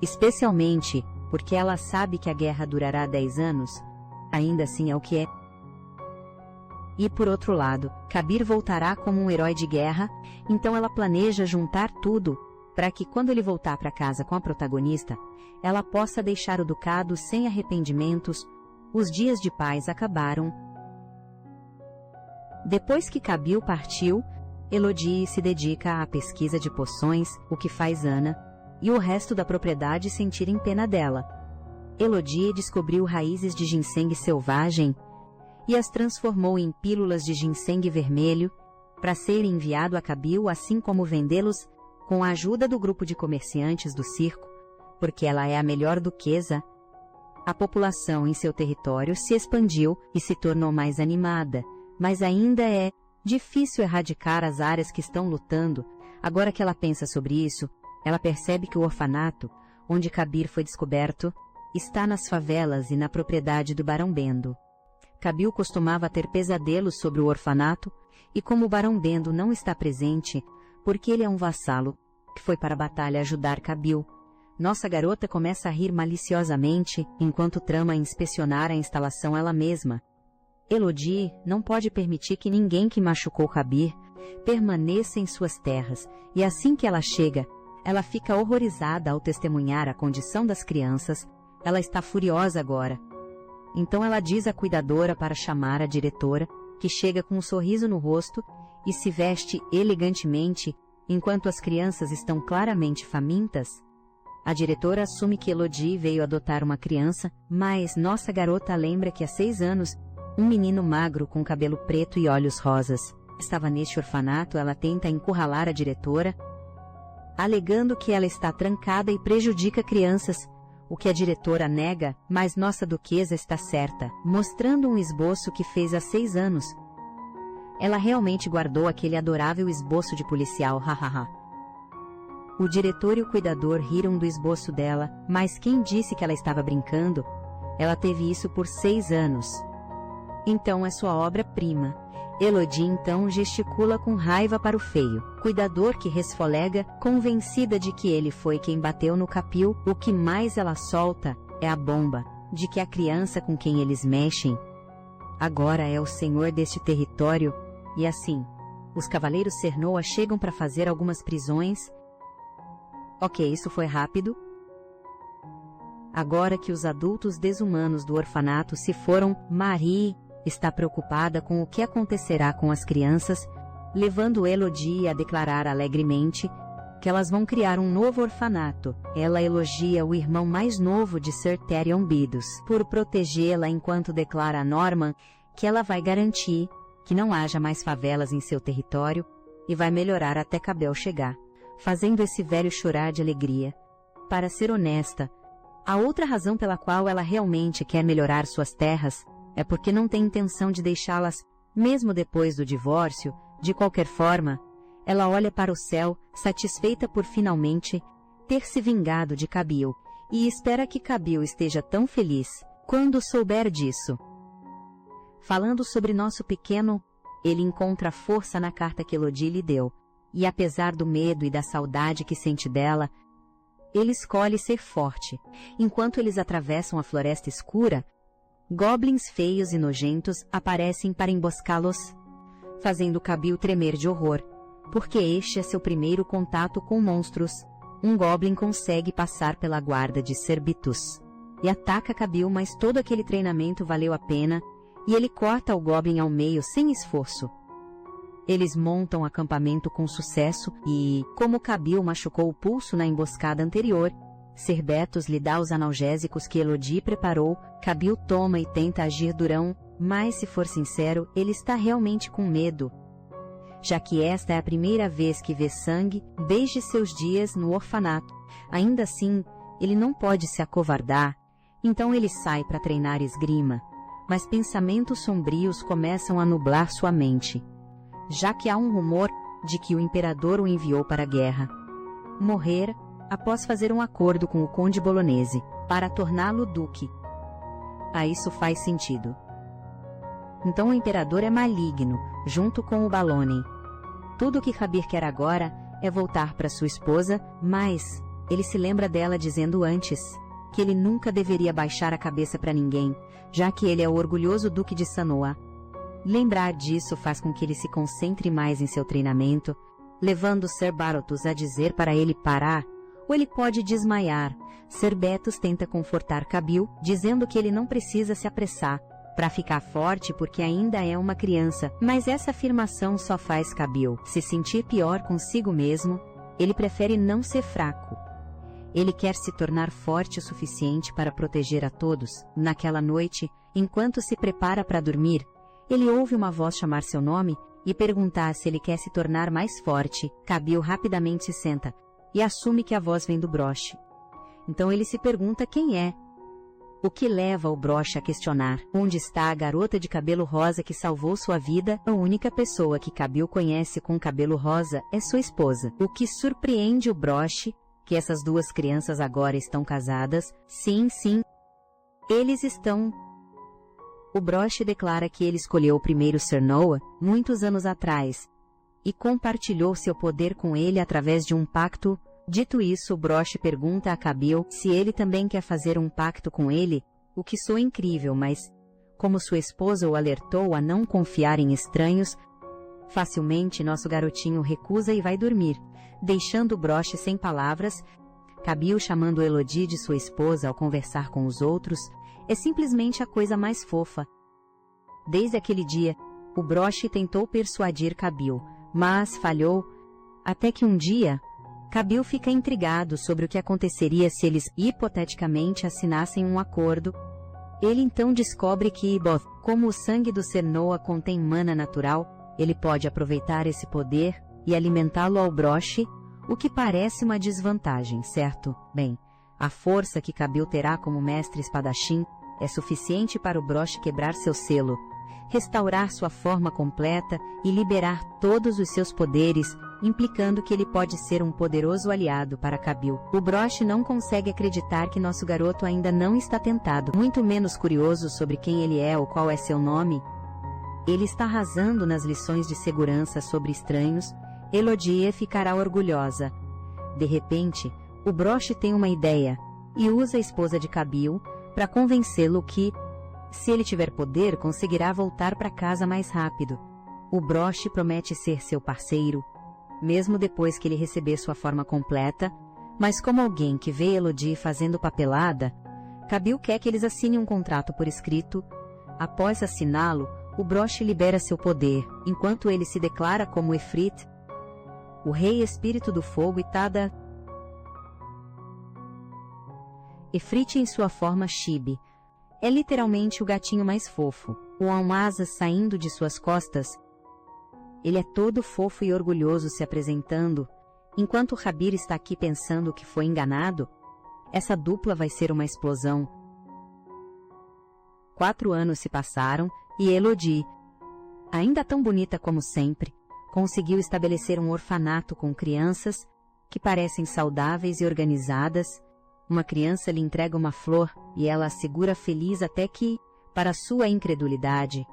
Especialmente porque ela sabe que a guerra durará 10 anos, ainda assim é o que é. E por outro lado, Kabir voltará como um herói de guerra, então ela planeja juntar tudo para que quando ele voltar para casa com a protagonista, ela possa deixar o ducado sem arrependimentos. Os dias de paz acabaram. Depois que Kabil partiu, Elodie se dedica à pesquisa de poções, o que faz Ana e o resto da propriedade sentirem pena dela. Elodie descobriu raízes de ginseng selvagem e as transformou em pílulas de ginseng vermelho para ser enviado a Kabil, assim como vendê-los com a ajuda do grupo de comerciantes do circo, porque ela é a melhor duquesa. A população em seu território se expandiu e se tornou mais animada, mas ainda é difícil erradicar as áreas que estão lutando. Agora que ela pensa sobre isso, ela percebe que o orfanato, onde Kabir foi descoberto, está nas favelas e na propriedade do Barão Bendo. Kabil costumava ter pesadelos sobre o orfanato, e como o Barão Bendo não está presente, porque ele é um vassalo que foi para a batalha ajudar Kabil, nossa garota começa a rir maliciosamente enquanto trama inspecionar a instalação ela mesma. Elodie não pode permitir que ninguém que machucou Kabir permaneça em suas terras, e assim que ela chega, ela fica horrorizada ao testemunhar a condição das crianças. Ela está furiosa agora. Então ela diz à cuidadora para chamar a diretora, que chega com um sorriso no rosto e se veste elegantemente, enquanto as crianças estão claramente famintas. A diretora assume que Elodie veio adotar uma criança, mas nossa garota lembra que há 6 anos, um menino magro com cabelo preto e olhos rosas estava neste orfanato. Ela tenta encurralar a diretora, alegando que ela está trancada e prejudica crianças, o que a diretora nega, mas nossa duquesa está certa, mostrando um esboço que fez há 6 anos. Ela realmente guardou aquele adorável esboço de policial, hahaha. O diretor e o cuidador riram do esboço dela, mas quem disse que ela estava brincando? Ela teve isso por 6 anos. Então é sua obra-prima. Elodie então gesticula com raiva para o feio cuidador, que resfolega, convencida de que ele foi quem bateu no Kabil. O que mais ela solta é a bomba de que a criança com quem eles mexem agora é o senhor deste território. E assim, os cavaleiros Cernoa chegam para fazer algumas prisões. Ok, isso foi rápido. Agora que os adultos desumanos do orfanato se foram, Marie está preocupada com o que acontecerá com as crianças, levando Elodie a declarar alegremente que elas vão criar um novo orfanato. Ela elogia o irmão mais novo de Sir Therion Bidus por protegê-la, enquanto declara a Norman que ela vai garantir que não haja mais favelas em seu território e vai melhorar até Cabel chegar, fazendo esse velho chorar de alegria. Para ser honesta, a outra razão pela qual ela realmente quer melhorar suas terras é porque não tem intenção de deixá-las, mesmo depois do divórcio. De qualquer forma, ela olha para o céu, satisfeita por finalmente ter se vingado de Kabil, e espera que Kabil esteja tão feliz quando souber disso. Falando sobre nosso pequeno, ele encontra força na carta que Elodie lhe deu, e apesar do medo e da saudade que sente dela, ele escolhe ser forte. Enquanto eles atravessam a floresta escura, goblins feios e nojentos aparecem para emboscá-los, fazendo Kabil tremer de horror, porque este é seu primeiro contato com monstros. Um goblin consegue passar pela guarda de Serbitus e ataca Kabil, mas todo aquele treinamento valeu a pena, e ele corta o goblin ao meio sem esforço. Eles montam acampamento com sucesso e, como Kabil machucou o pulso na emboscada anterior, Serbetos lhe dá os analgésicos que Elodie preparou. Kabil toma e tenta agir durão, mas, se for sincero, ele está realmente com medo, já que esta é a primeira vez que vê sangue desde seus dias no orfanato. Ainda assim, ele não pode se acovardar, então ele sai para treinar esgrima, mas pensamentos sombrios começam a nublar sua mente, já que há um rumor de que o imperador o enviou para a guerra. Morrer após fazer um acordo com o conde Bolognese para torná-lo duque. Isso faz sentido. Então o imperador é maligno, junto com o Balone. Tudo o que Kabir quer agora é voltar para sua esposa, mas ele se lembra dela dizendo antes que ele nunca deveria baixar a cabeça para ninguém, já que ele é o orgulhoso duque de Sanoa. Lembrar disso faz com que ele se concentre mais em seu treinamento, levando Serbetos a dizer para ele parar, ou ele pode desmaiar. Serbetos tenta confortar Kabil, dizendo que ele não precisa se apressar para ficar forte porque ainda é uma criança, mas essa afirmação só faz Kabil se sentir pior consigo mesmo. Ele prefere não ser fraco. Ele quer se tornar forte o suficiente para proteger a todos. Naquela noite, enquanto se prepara para dormir, ele ouve uma voz chamar seu nome e perguntar se ele quer se tornar mais forte. Kabil rapidamente se senta e assume que a voz vem do broche. Então ele se pergunta quem é, o que leva o broche a questionar onde está a garota de cabelo rosa que salvou sua vida. A única pessoa que Kabil conhece com cabelo rosa é sua esposa, o que surpreende o broche, que essas duas crianças agora estão casadas. Sim, eles estão. O broche declara que ele escolheu o primeiro Sernoa muitos anos atrás e compartilhou seu poder com ele através de um pacto. Dito isso, o broche pergunta a Kabil se ele também quer fazer um pacto com ele, o que soa incrível, mas, como sua esposa o alertou a não confiar em estranhos, facilmente nosso garotinho recusa e vai dormir, deixando o broche sem palavras. Kabil chamando Elodie de sua esposa ao conversar com os outros é simplesmente a coisa mais fofa. Desde aquele dia, o broche tentou persuadir Kabil, mas falhou, até que um dia Kabil fica intrigado sobre o que aconteceria se eles, hipoteticamente, assinassem um acordo. Ele então descobre que, como o sangue do Sernoa contém mana natural, ele pode aproveitar esse poder e alimentá-lo ao broche, o que parece uma desvantagem, certo? Bem, a força que Kabil terá como mestre espadachim é suficiente para o broche quebrar seu selo, restaurar sua forma completa e liberar todos os seus poderes, implicando que ele pode ser um poderoso aliado para Kabil. O broche não consegue acreditar que nosso garoto ainda não está tentado, muito menos curioso sobre quem ele é ou qual é seu nome. Ele está arrasando nas lições de segurança sobre estranhos. Elodie ficará orgulhosa. De repente, o broche tem uma ideia e usa a esposa de Kabil para convencê-lo que, se ele tiver poder, conseguirá voltar para casa mais rápido. O broche promete ser seu parceiro, mesmo depois que ele receber sua forma completa, mas como alguém que vê Elodie fazendo papelada, Kabil quer que eles assinem um contrato por escrito. Após assiná-lo, o broche libera seu poder, enquanto ele se declara como Efrit, o rei espírito do fogo, e Tada. Efrit em sua forma chibi é literalmente o gatinho mais fofo, com asas saindo de suas costas. Ele é todo fofo e orgulhoso se apresentando, enquanto Kabir está aqui pensando que foi enganado. Essa dupla vai ser uma explosão. 4 anos se passaram e Elodie, ainda tão bonita como sempre, conseguiu estabelecer um orfanato com crianças que parecem saudáveis e organizadas. Uma criança lhe entrega uma flor e ela a segura feliz até que, para sua incredulidade,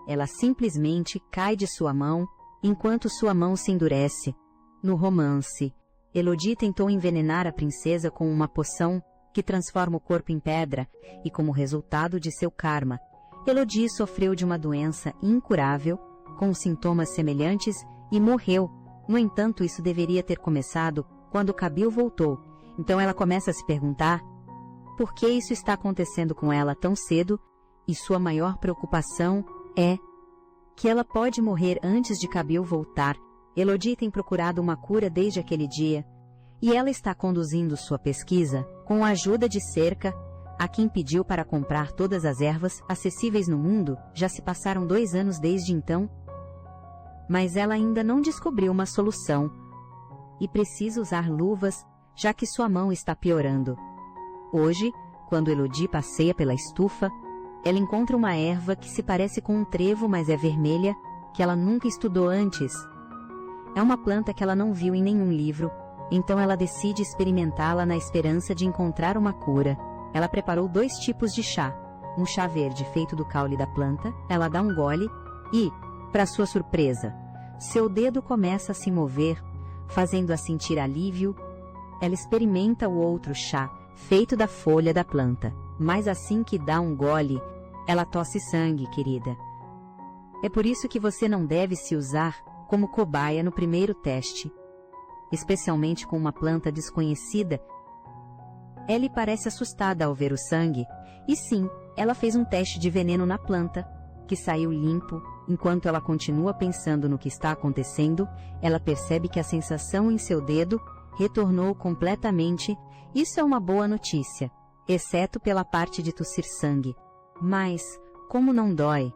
ela simplesmente cai de sua mão, enquanto sua mão se endurece. No romance, Elodie tentou envenenar a princesa com uma poção que transforma o corpo em pedra, e como resultado de seu karma, Elodie sofreu de uma doença incurável, com sintomas semelhantes, e morreu. No entanto, isso deveria ter começado quando Kabil voltou. Então ela começa a se perguntar por que isso está acontecendo com ela tão cedo, e sua maior preocupação é que ela pode morrer antes de Kabil voltar. Elodie tem procurado uma cura desde aquele dia, e ela está conduzindo sua pesquisa com a ajuda de Cerca, a quem pediu para comprar todas as ervas acessíveis no mundo. Já se passaram 2 anos desde então, mas ela ainda não descobriu uma solução, e precisa usar luvas, já que sua mão está piorando. Hoje, quando Elodie passeia pela estufa, ela encontra uma erva que se parece com um trevo, mas é vermelha, que ela nunca estudou antes. É uma planta que ela não viu em nenhum livro, então ela decide experimentá-la na esperança de encontrar uma cura. Ela preparou 2 tipos de chá. Um chá verde feito do caule da planta. Ela dá um gole e, para sua surpresa, seu dedo começa a se mover, fazendo-a sentir alívio. Ela experimenta o outro chá, feito da folha da planta, mas assim que dá um gole, ela tosse sangue, querida. É por isso que você não deve se usar como cobaia no primeiro teste, especialmente com uma planta desconhecida. Ellie parece assustada ao ver o sangue, e sim, ela fez um teste de veneno na planta, que saiu limpo. Enquanto ela continua pensando no que está acontecendo, ela percebe que a sensação em seu dedo retornou completamente. Isso é uma boa notícia, exceto pela parte de tossir sangue. Mas, como não dói,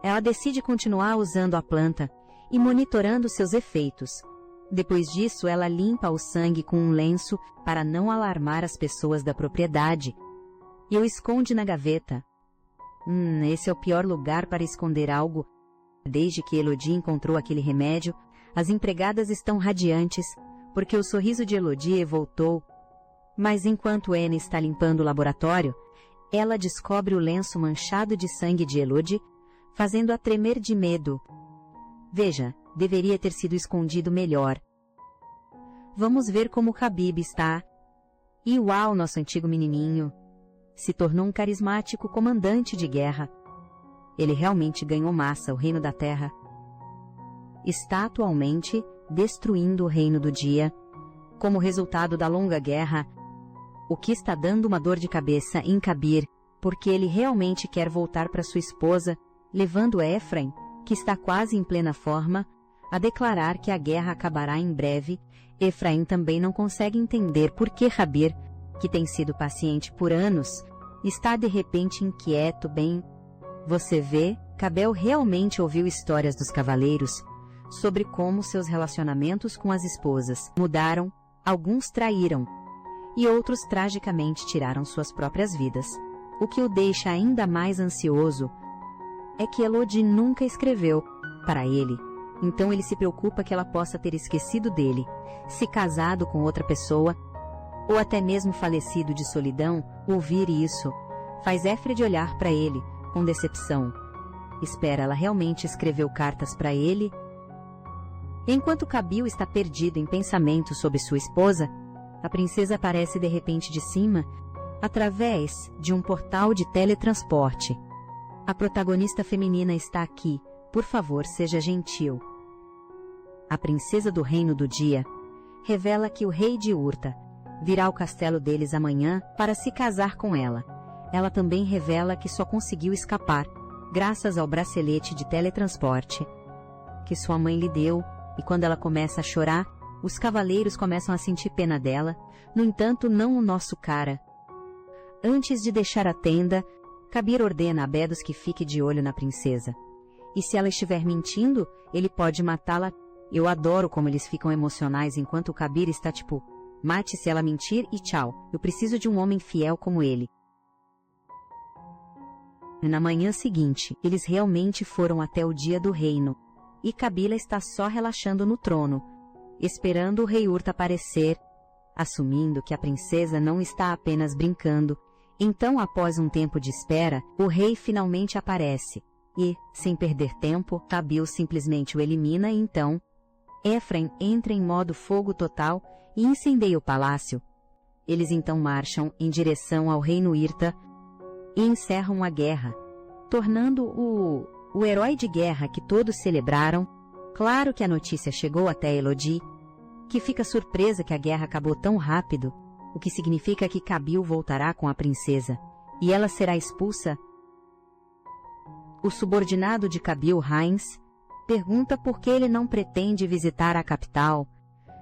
ela decide continuar usando a planta e monitorando seus efeitos. Depois disso, ela limpa o sangue com um lenço para não alarmar as pessoas da propriedade e o esconde na gaveta. Esse é o pior lugar para esconder algo. Desde que Elodie encontrou aquele remédio, as empregadas estão radiantes, porque o sorriso de Elodie voltou. Mas enquanto Anne está limpando o laboratório, ela descobre o lenço manchado de sangue de Elodie, fazendo-a tremer de medo. Veja, deveria ter sido escondido melhor. Vamos ver como Khabib está. E uau, nosso antigo menininho! Se tornou um carismático comandante de guerra. Ele realmente ganhou massa. O Reino da Terra está atualmente destruindo o Reino do Dia, como resultado da longa guerra, o que está dando uma dor de cabeça em Kabir, porque ele realmente quer voltar para sua esposa, levando Ephraim, que está quase em plena forma, a declarar que a guerra acabará em breve. Ephraim também não consegue entender por que Kabir, que tem sido paciente por anos, está de repente inquieto. Bem, você vê, Cabel realmente ouviu histórias dos cavaleiros sobre como seus relacionamentos com as esposas mudaram, alguns traíram, e outros tragicamente tiraram suas próprias vidas. O que o deixa ainda mais ansioso é que Elodie nunca escreveu para ele, então ele se preocupa que ela possa ter esquecido dele, se casado com outra pessoa, ou até mesmo falecido de solidão. Ouvir isso faz Efred olhar para ele com decepção. Espera, ela realmente escreveu cartas para ele? Enquanto Kabil está perdido em pensamentos sobre sua esposa, a princesa aparece de repente de cima, através de um portal de teletransporte. A protagonista feminina está aqui, por favor, seja gentil. A princesa do Reino do Dia revela que o rei de Urta virá ao castelo deles amanhã para se casar com ela. Ela também revela que só conseguiu escapar graças ao bracelete de teletransporte que sua mãe lhe deu, e quando ela começa a chorar, os cavaleiros começam a sentir pena dela. No entanto, não o nosso cara. Antes de deixar a tenda, Kabir ordena a Bedos que fique de olho na princesa. E se ela estiver mentindo, ele pode matá-la. Eu adoro como eles ficam emocionais enquanto o Kabir está tipo, mate se ela mentir e tchau, eu preciso de um homem fiel como ele. Na manhã seguinte, eles realmente foram até o dia do reino, e Kabila está só relaxando no trono, esperando o rei Urta aparecer, assumindo que a princesa não está apenas brincando. Então, após um tempo de espera, o rei finalmente aparece, e, sem perder tempo, Kabil simplesmente o elimina. E então, Ephraim entra em modo fogo total e incendeia o palácio. Eles então marcham em direção ao reino Irta e encerram a guerra, tornando o herói de guerra que todos celebraram. Claro que a notícia chegou até Elodie, que fica surpresa que a guerra acabou tão rápido, o que significa que Kabil voltará com a princesa, e ela será expulsa. O subordinado de Kabil, Heinz, pergunta por que ele não pretende visitar a capital,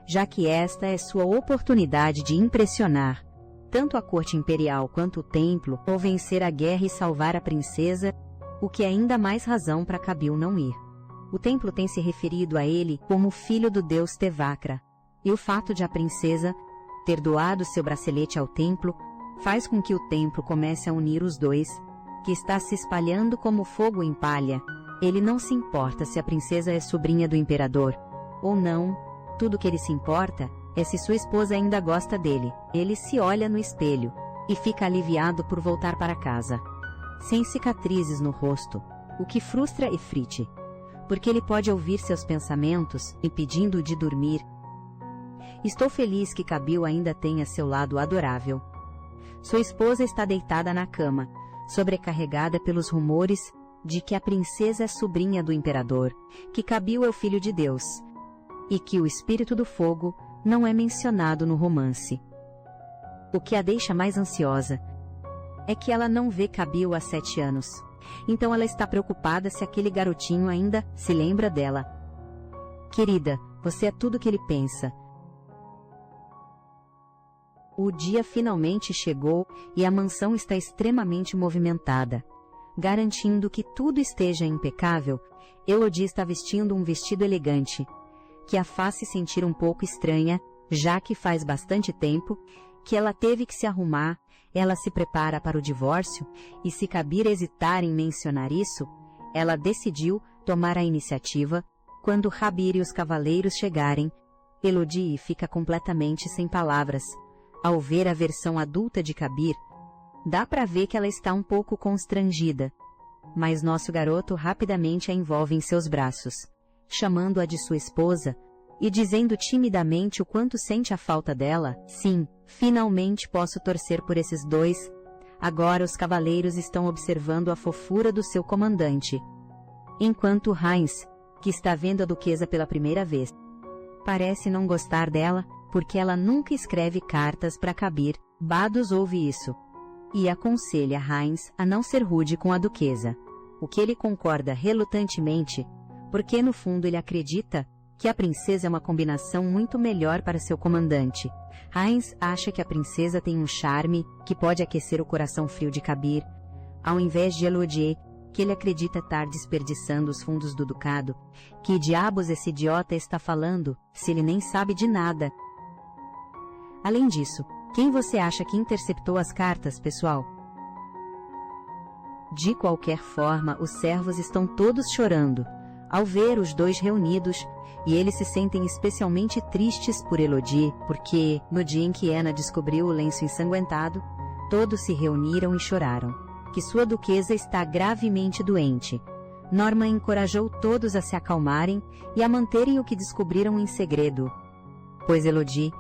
já que esta é sua oportunidade de impressionar tanto a corte imperial quanto o templo, ou vencer a guerra e salvar a princesa, o que é ainda mais razão para Kabil não ir. O templo tem se referido a ele como filho do deus Tevacra, e o fato de a princesa ter doado seu bracelete ao templo faz com que o templo comece a unir os dois, que está se espalhando como fogo em palha. Ele não se importa se a princesa é sobrinha do imperador ou não, tudo que ele se importa é se sua esposa ainda gosta dele. Ele se olha no espelho e fica aliviado por voltar para casa, sem cicatrizes no rosto, o que frustra Ifrit, porque ele pode ouvir seus pensamentos impedindo-o de dormir. Estou feliz que Kabil ainda tenha seu lado adorável. Sua esposa está deitada na cama, sobrecarregada pelos rumores de que a princesa é sobrinha do imperador, que Kabil é o filho de Deus, e que o espírito do fogo não é mencionado no romance. O que a deixa mais ansiosa é que ela não vê Kabil há 7 anos. Então ela está preocupada se aquele garotinho ainda se lembra dela. Querida, você é tudo que ele pensa. O dia finalmente chegou e a mansão está extremamente movimentada. Garantindo que tudo esteja impecável, Elodie está vestindo um vestido elegante, que a faz se sentir um pouco estranha, já que faz bastante tempo que ela teve que se arrumar. Ela se prepara para o divórcio, e se Kabir hesitar em mencionar isso, ela decidiu tomar a iniciativa. Quando Rabir e os cavaleiros chegarem, Elodie fica completamente sem palavras. Ao ver a versão adulta de Kabir, dá para ver que ela está um pouco constrangida, mas nosso garoto rapidamente a envolve em seus braços, chamando-a de sua esposa, e dizendo timidamente o quanto sente a falta dela. Sim, finalmente posso torcer por esses dois. Agora os cavaleiros estão observando a fofura do seu comandante, enquanto Heinz, que está vendo a duquesa pela primeira vez, parece não gostar dela, porque ela nunca escreve cartas para Kabir. Bados ouve isso e aconselha Heinz a não ser rude com a duquesa, o que ele concorda relutantemente, porque no fundo ele acredita que a princesa é uma combinação muito melhor para seu comandante. Heinz acha que a princesa tem um charme que pode aquecer o coração frio de Kabir, ao invés de Elodie, que ele acredita estar desperdiçando os fundos do ducado. Que diabos esse idiota está falando, se ele nem sabe de nada? Além disso, quem você acha que interceptou as cartas, pessoal? De qualquer forma, os servos estão todos chorando ao ver os dois reunidos, e eles se sentem especialmente tristes por Elodie, porque, no dia em que Anna descobriu o lenço ensanguentado, todos se reuniram e choraram que sua duquesa está gravemente doente. Norma encorajou todos a se acalmarem e a manterem o que descobriram em segredo, pois Elodie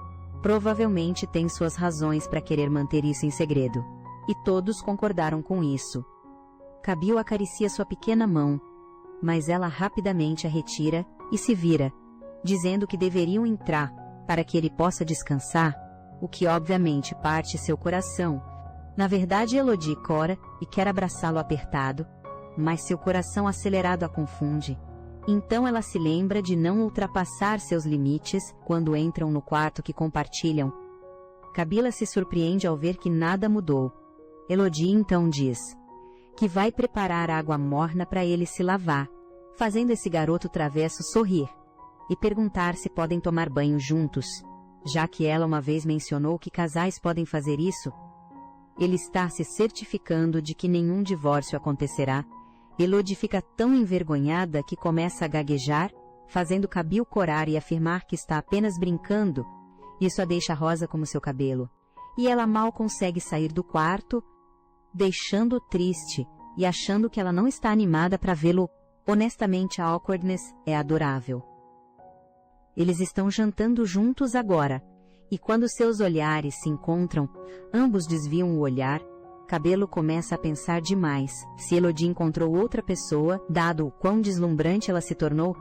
provavelmente tem suas razões para querer manter isso em segredo. E todos concordaram com isso. Kabil acaricia sua pequena mão, mas ela rapidamente a retira e se vira, dizendo que deveriam entrar para que ele possa descansar, o que obviamente parte seu coração. Na verdade, Elodie cora e quer abraçá-lo apertado, mas seu coração acelerado a confunde. Então ela se lembra de não ultrapassar seus limites quando entram no quarto que compartilham. Kabila se surpreende ao ver que nada mudou. Elodie então diz que vai preparar água morna para ele se lavar, fazendo esse garoto travesso sorrir e perguntar se podem tomar banho juntos, já que ela uma vez mencionou que casais podem fazer isso. Ele está se certificando de que nenhum divórcio acontecerá. Elodie fica tão envergonhada que começa a gaguejar, fazendo Kabil corar e afirmar que está apenas brincando. Isso a deixa rosa como seu cabelo, e ela mal consegue sair do quarto, deixando-o triste e achando que ela não está animada para vê-lo. Honestamente, a awkwardness é adorável. Eles estão jantando juntos agora, e quando seus olhares se encontram, ambos desviam o olhar. Cabelo começa a pensar demais se Elodie encontrou outra pessoa, dado o quão deslumbrante ela se tornou.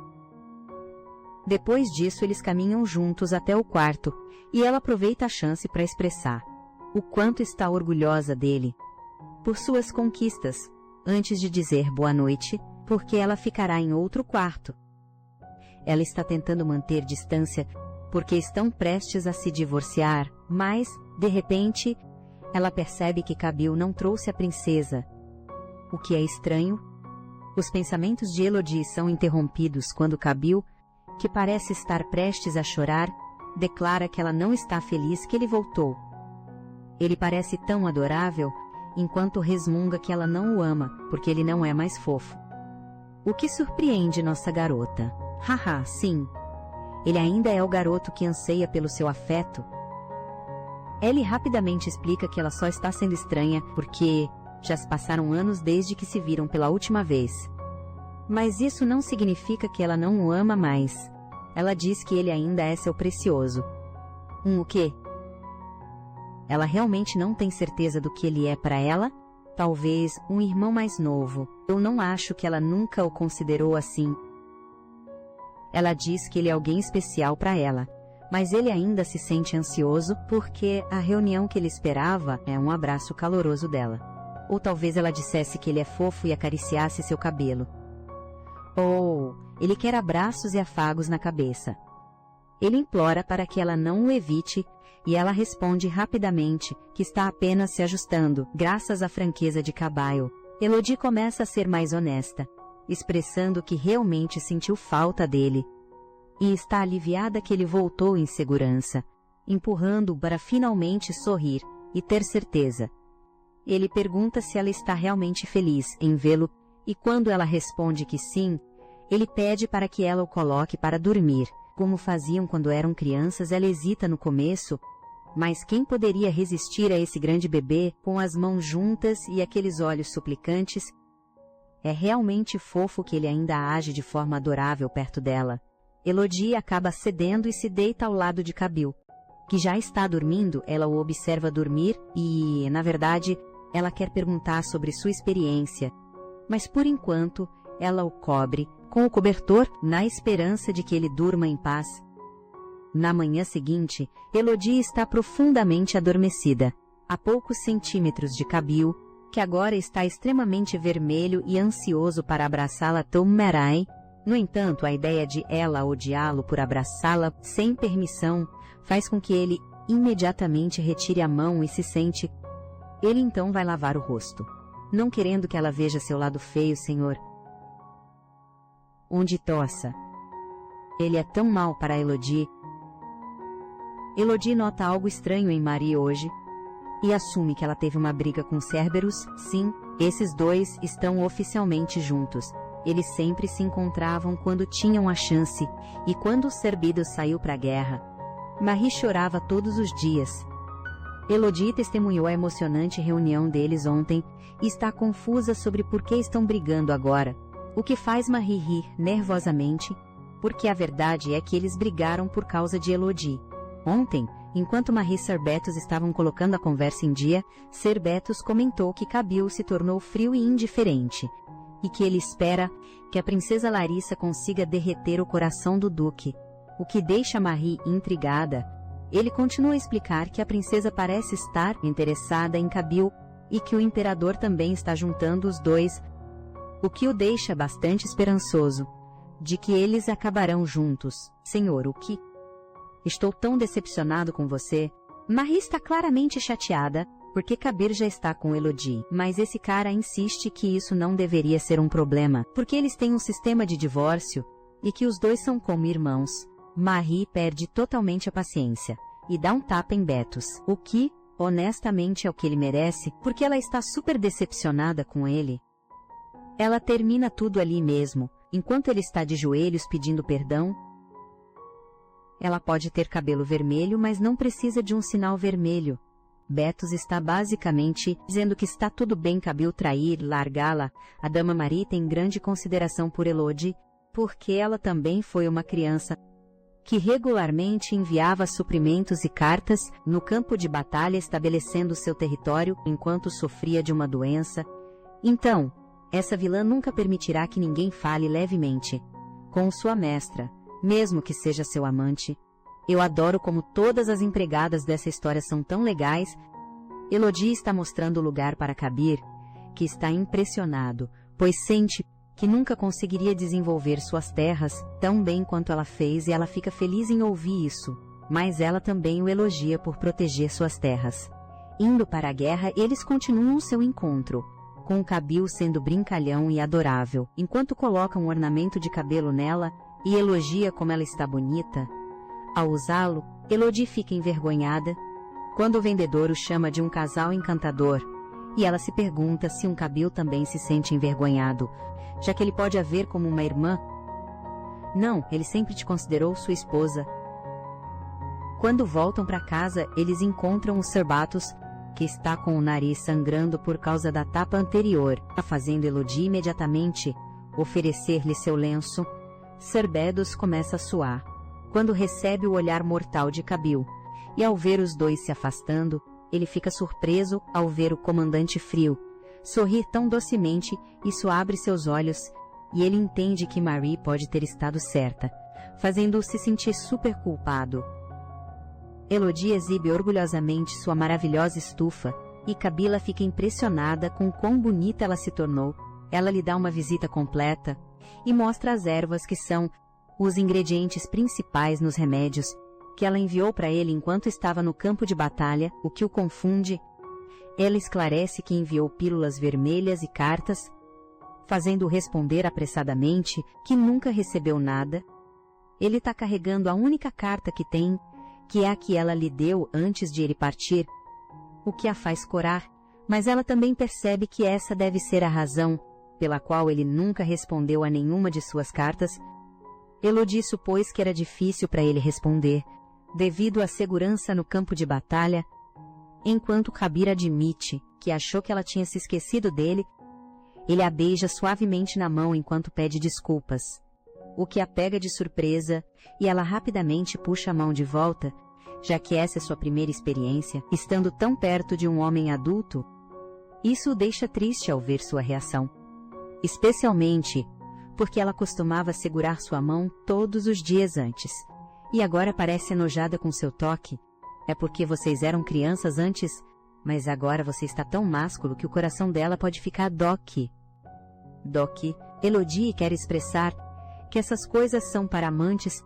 Depois disso, eles caminham juntos até o quarto, e ela aproveita a chance para expressar o quanto está orgulhosa dele por suas conquistas. antes de dizer boa noite, porque ela ficará em outro quarto. Ela está tentando manter distância porque estão prestes a se divorciar, mas, de repente, ela percebe que Kabil não trouxe a princesa. O que é estranho? Os pensamentos de Elodie são interrompidos quando Kabil, que parece estar prestes a chorar, declara que ela não está feliz que ele voltou. Ele parece tão adorável, enquanto resmunga que ela não o ama, porque ele não é mais fofo. O que surpreende nossa garota? Haha, sim. Ele ainda é o garoto que anseia pelo seu afeto. Ellie rapidamente explica que ela só está sendo estranha porque já se passaram anos desde que se viram pela última vez. Mas isso não significa que ela não o ama mais. Ela diz que ele ainda é seu precioso. O quê? Ela realmente não tem certeza do que ele é para ela? Talvez um irmão mais novo. Eu não acho que ela nunca o considerou assim. Ela diz que ele é alguém especial para ela, mas ele ainda se sente ansioso porque a reunião que ele esperava é um abraço caloroso dela. Ou talvez ela dissesse que ele é fofo e acariciasse seu cabelo. Ou ele quer abraços e afagos na cabeça. Ele implora para que ela não o evite e ela responde rapidamente que está apenas se ajustando, graças à franqueza de Kabil. Elodie começa a ser mais honesta, expressando que realmente sentiu falta dele. E está aliviada que ele voltou em segurança, empurrando-o para finalmente sorrir e ter certeza. Ele pergunta se ela está realmente feliz em vê-lo, e quando ela responde que sim, ele pede para que ela o coloque para dormir. Como faziam quando eram crianças, ela hesita no começo, mas quem poderia resistir a esse grande bebê com as mãos juntas e aqueles olhos suplicantes? É realmente fofo que ele ainda age de forma adorável perto dela. Elodie acaba cedendo e se deita ao lado de Kabil, que já está dormindo. Ela o observa dormir e, na verdade, ela quer perguntar sobre sua experiência, mas por enquanto ela o cobre com o cobertor na esperança de que ele durma em paz. Na manhã seguinte, Elodie está profundamente adormecida, a poucos centímetros de Kabil, que agora está extremamente vermelho e ansioso para abraçá-la Tom Merai. No entanto, a ideia de ela odiá-lo por abraçá-la sem permissão faz com que ele imediatamente retire a mão e se sente. Ele então vai lavar o rosto, não querendo que ela veja seu lado feio, senhor. Onde tossa. Ele é tão mau para Elodie. Elodie nota algo estranho em Marie hoje e assume que ela teve uma briga com Cerberus. Sim, esses dois estão oficialmente juntos. Eles sempre se encontravam quando tinham a chance, e quando Cerberus saiu para a guerra, Marie chorava todos os dias. Elodie testemunhou a emocionante reunião deles ontem e está confusa sobre por que estão brigando agora, o que faz Marie rir nervosamente, porque a verdade é que eles brigaram por causa de Elodie. Ontem, enquanto Marie e Cerberus estavam colocando a conversa em dia, Cerberus comentou que Kabil se tornou frio e indiferente, e que ele espera que a princesa Larissa consiga derreter o coração do duque, o que deixa Marie intrigada. Ele continua a explicar que a princesa parece estar interessada em Kabil e que o imperador também está juntando os dois, o que o deixa bastante esperançoso de que eles acabarão juntos. Senhor, o que? Estou tão decepcionado com você. Marie está claramente chateada, porque Kabil já está com Elodie, mas esse cara insiste que isso não deveria ser um problema, porque eles têm um sistema de divórcio, e que os dois são como irmãos. Marie perde totalmente a paciência, e dá um tapa em Betus, o que, honestamente, é o que ele merece, porque ela está super decepcionada com ele. Ela termina tudo ali mesmo, enquanto ele está de joelhos pedindo perdão. Ela pode ter cabelo vermelho, mas não precisa de um sinal vermelho. Betus está basicamente dizendo que está tudo bem Kabil trair, largá-la. A dama Marie tem grande consideração por Elodie, porque ela também foi uma criança que regularmente enviava suprimentos e cartas no campo de batalha estabelecendo seu território enquanto sofria de uma doença. Então, essa vilã nunca permitirá que ninguém fale levemente com sua mestra, mesmo que seja seu amante. Eu adoro como todas as empregadas dessa história são tão legais. Elodie está mostrando o lugar para Kabil, que está impressionado, pois sente que nunca conseguiria desenvolver suas terras tão bem quanto ela fez, e ela fica feliz em ouvir isso, mas ela também o elogia por proteger suas terras. Indo para a guerra, eles continuam seu encontro, com o Kabil sendo brincalhão e adorável, enquanto coloca um ornamento de cabelo nela e elogia como ela está bonita. Ao usá-lo, Elodie fica envergonhada quando o vendedor o chama de um casal encantador, e ela se pergunta se um Kabil também se sente envergonhado, já que ele pode a ver como uma irmã. Não, ele sempre te considerou sua esposa. Quando voltam para casa, eles encontram o Sir Batos, que está com o nariz sangrando por causa da tapa anterior, fazendo Elodie imediatamente oferecer-lhe seu lenço. Sir Bedos começa a suar, quando recebe o olhar mortal de Kabil, e ao ver os dois se afastando, ele fica surpreso ao ver o comandante frio sorrir tão docemente. Isso abre seus olhos, e ele entende que Marie pode ter estado certa, fazendo-o se sentir super culpado. Elodie exibe orgulhosamente sua maravilhosa estufa, e Kabila fica impressionada com quão bonita ela se tornou. Ela lhe dá uma visita completa e mostra as ervas que são os ingredientes principais nos remédios que ela enviou para ele enquanto estava no campo de batalha, o que o confunde. Ela esclarece que enviou pílulas vermelhas e cartas, fazendo-o responder apressadamente que nunca recebeu nada. Ele está carregando a única carta que tem, que é a que ela lhe deu antes de ele partir, o que a faz corar, mas ela também percebe que essa deve ser a razão pela qual ele nunca respondeu a nenhuma de suas cartas. Elodie supôs que era difícil para ele responder, devido à segurança no campo de batalha, enquanto Kabir admite que achou que ela tinha se esquecido dele. Ele a beija suavemente na mão enquanto pede desculpas, o que a pega de surpresa, e ela rapidamente puxa a mão de volta, já que essa é sua primeira experiência, estando tão perto de um homem adulto. Isso o deixa triste ao ver sua reação, especialmente porque ela costumava segurar sua mão todos os dias antes, e agora parece enojada com seu toque. É porque vocês eram crianças antes, mas agora você está tão másculo que o coração dela pode ficar doque. Elodie quer expressar que essas coisas são para amantes,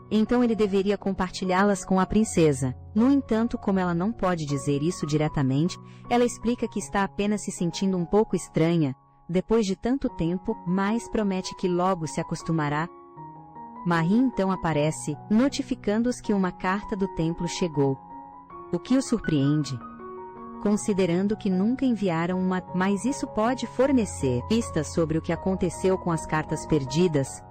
então ele deveria compartilhá-las com a princesa. No entanto, como ela não pode dizer isso diretamente, ela explica que está apenas se sentindo um pouco estranha depois de tanto tempo, mas promete que logo se acostumará. Marie então aparece, notificando-os que uma carta do templo chegou, o que o surpreende, considerando que nunca enviaram uma, mas isso pode fornecer pistas sobre o que aconteceu com as cartas perdidas.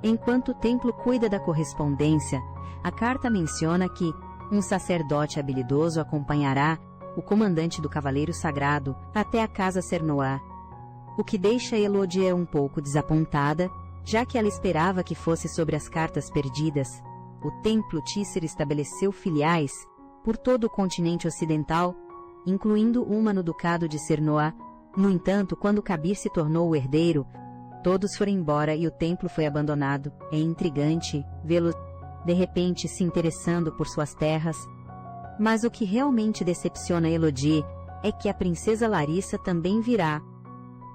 Enquanto o templo cuida da correspondência, a carta menciona que um sacerdote habilidoso acompanhará o comandante do Cavaleiro Sagrado até a casa Cernoa, o que deixa Elodie um pouco desapontada, já que ela esperava que fosse sobre as cartas perdidas. O templo Tícer estabeleceu filiais por todo o continente ocidental, incluindo uma no Ducado de Cernoa. No entanto, quando Kabir se tornou o herdeiro, todos foram embora e o templo foi abandonado. É intrigante vê-lo, de repente, se interessando por suas terras. Mas o que realmente decepciona Elodie é que a princesa Larissa também virá.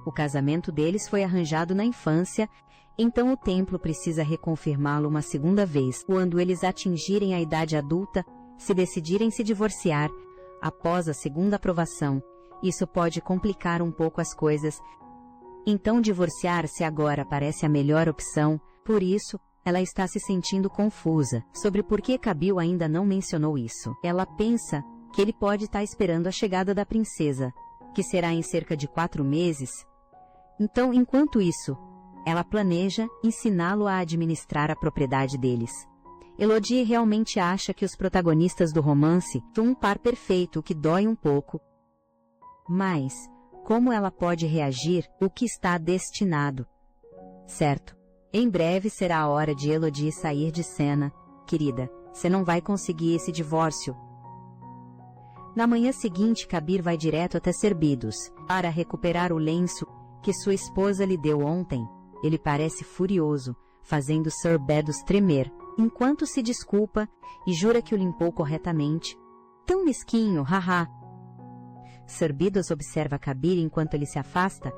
O casamento deles foi arranjado na infância, então o templo precisa reconfirmá-lo uma segunda vez. Quando eles atingirem a idade adulta, se decidirem se divorciar, após a segunda aprovação, isso pode complicar um pouco as coisas. Então divorciar-se agora parece a melhor opção, por isso, ela está se sentindo confusa sobre por que Kabil ainda não mencionou isso. Ela pensa que ele pode estar esperando a chegada da princesa, que será em cerca de 4 meses. Então, enquanto isso, ela planeja ensiná-lo a administrar a propriedade deles. Elodie realmente acha que os protagonistas do romance são um par perfeito, o que dói um pouco. Mas, como ela pode reagir o que está destinado? Certo. Em breve será a hora de Elodie sair de cena. Querida, você não vai conseguir esse divórcio. Na manhã seguinte, Kabir vai direto até Cerbidos para recuperar o lenço que sua esposa lhe deu ontem. Ele parece furioso, fazendo Sir Bedos tremer, enquanto se desculpa e jura que o limpou corretamente. Tão mesquinho, haha. Sir Beddoes observa Kabir enquanto ele se afasta,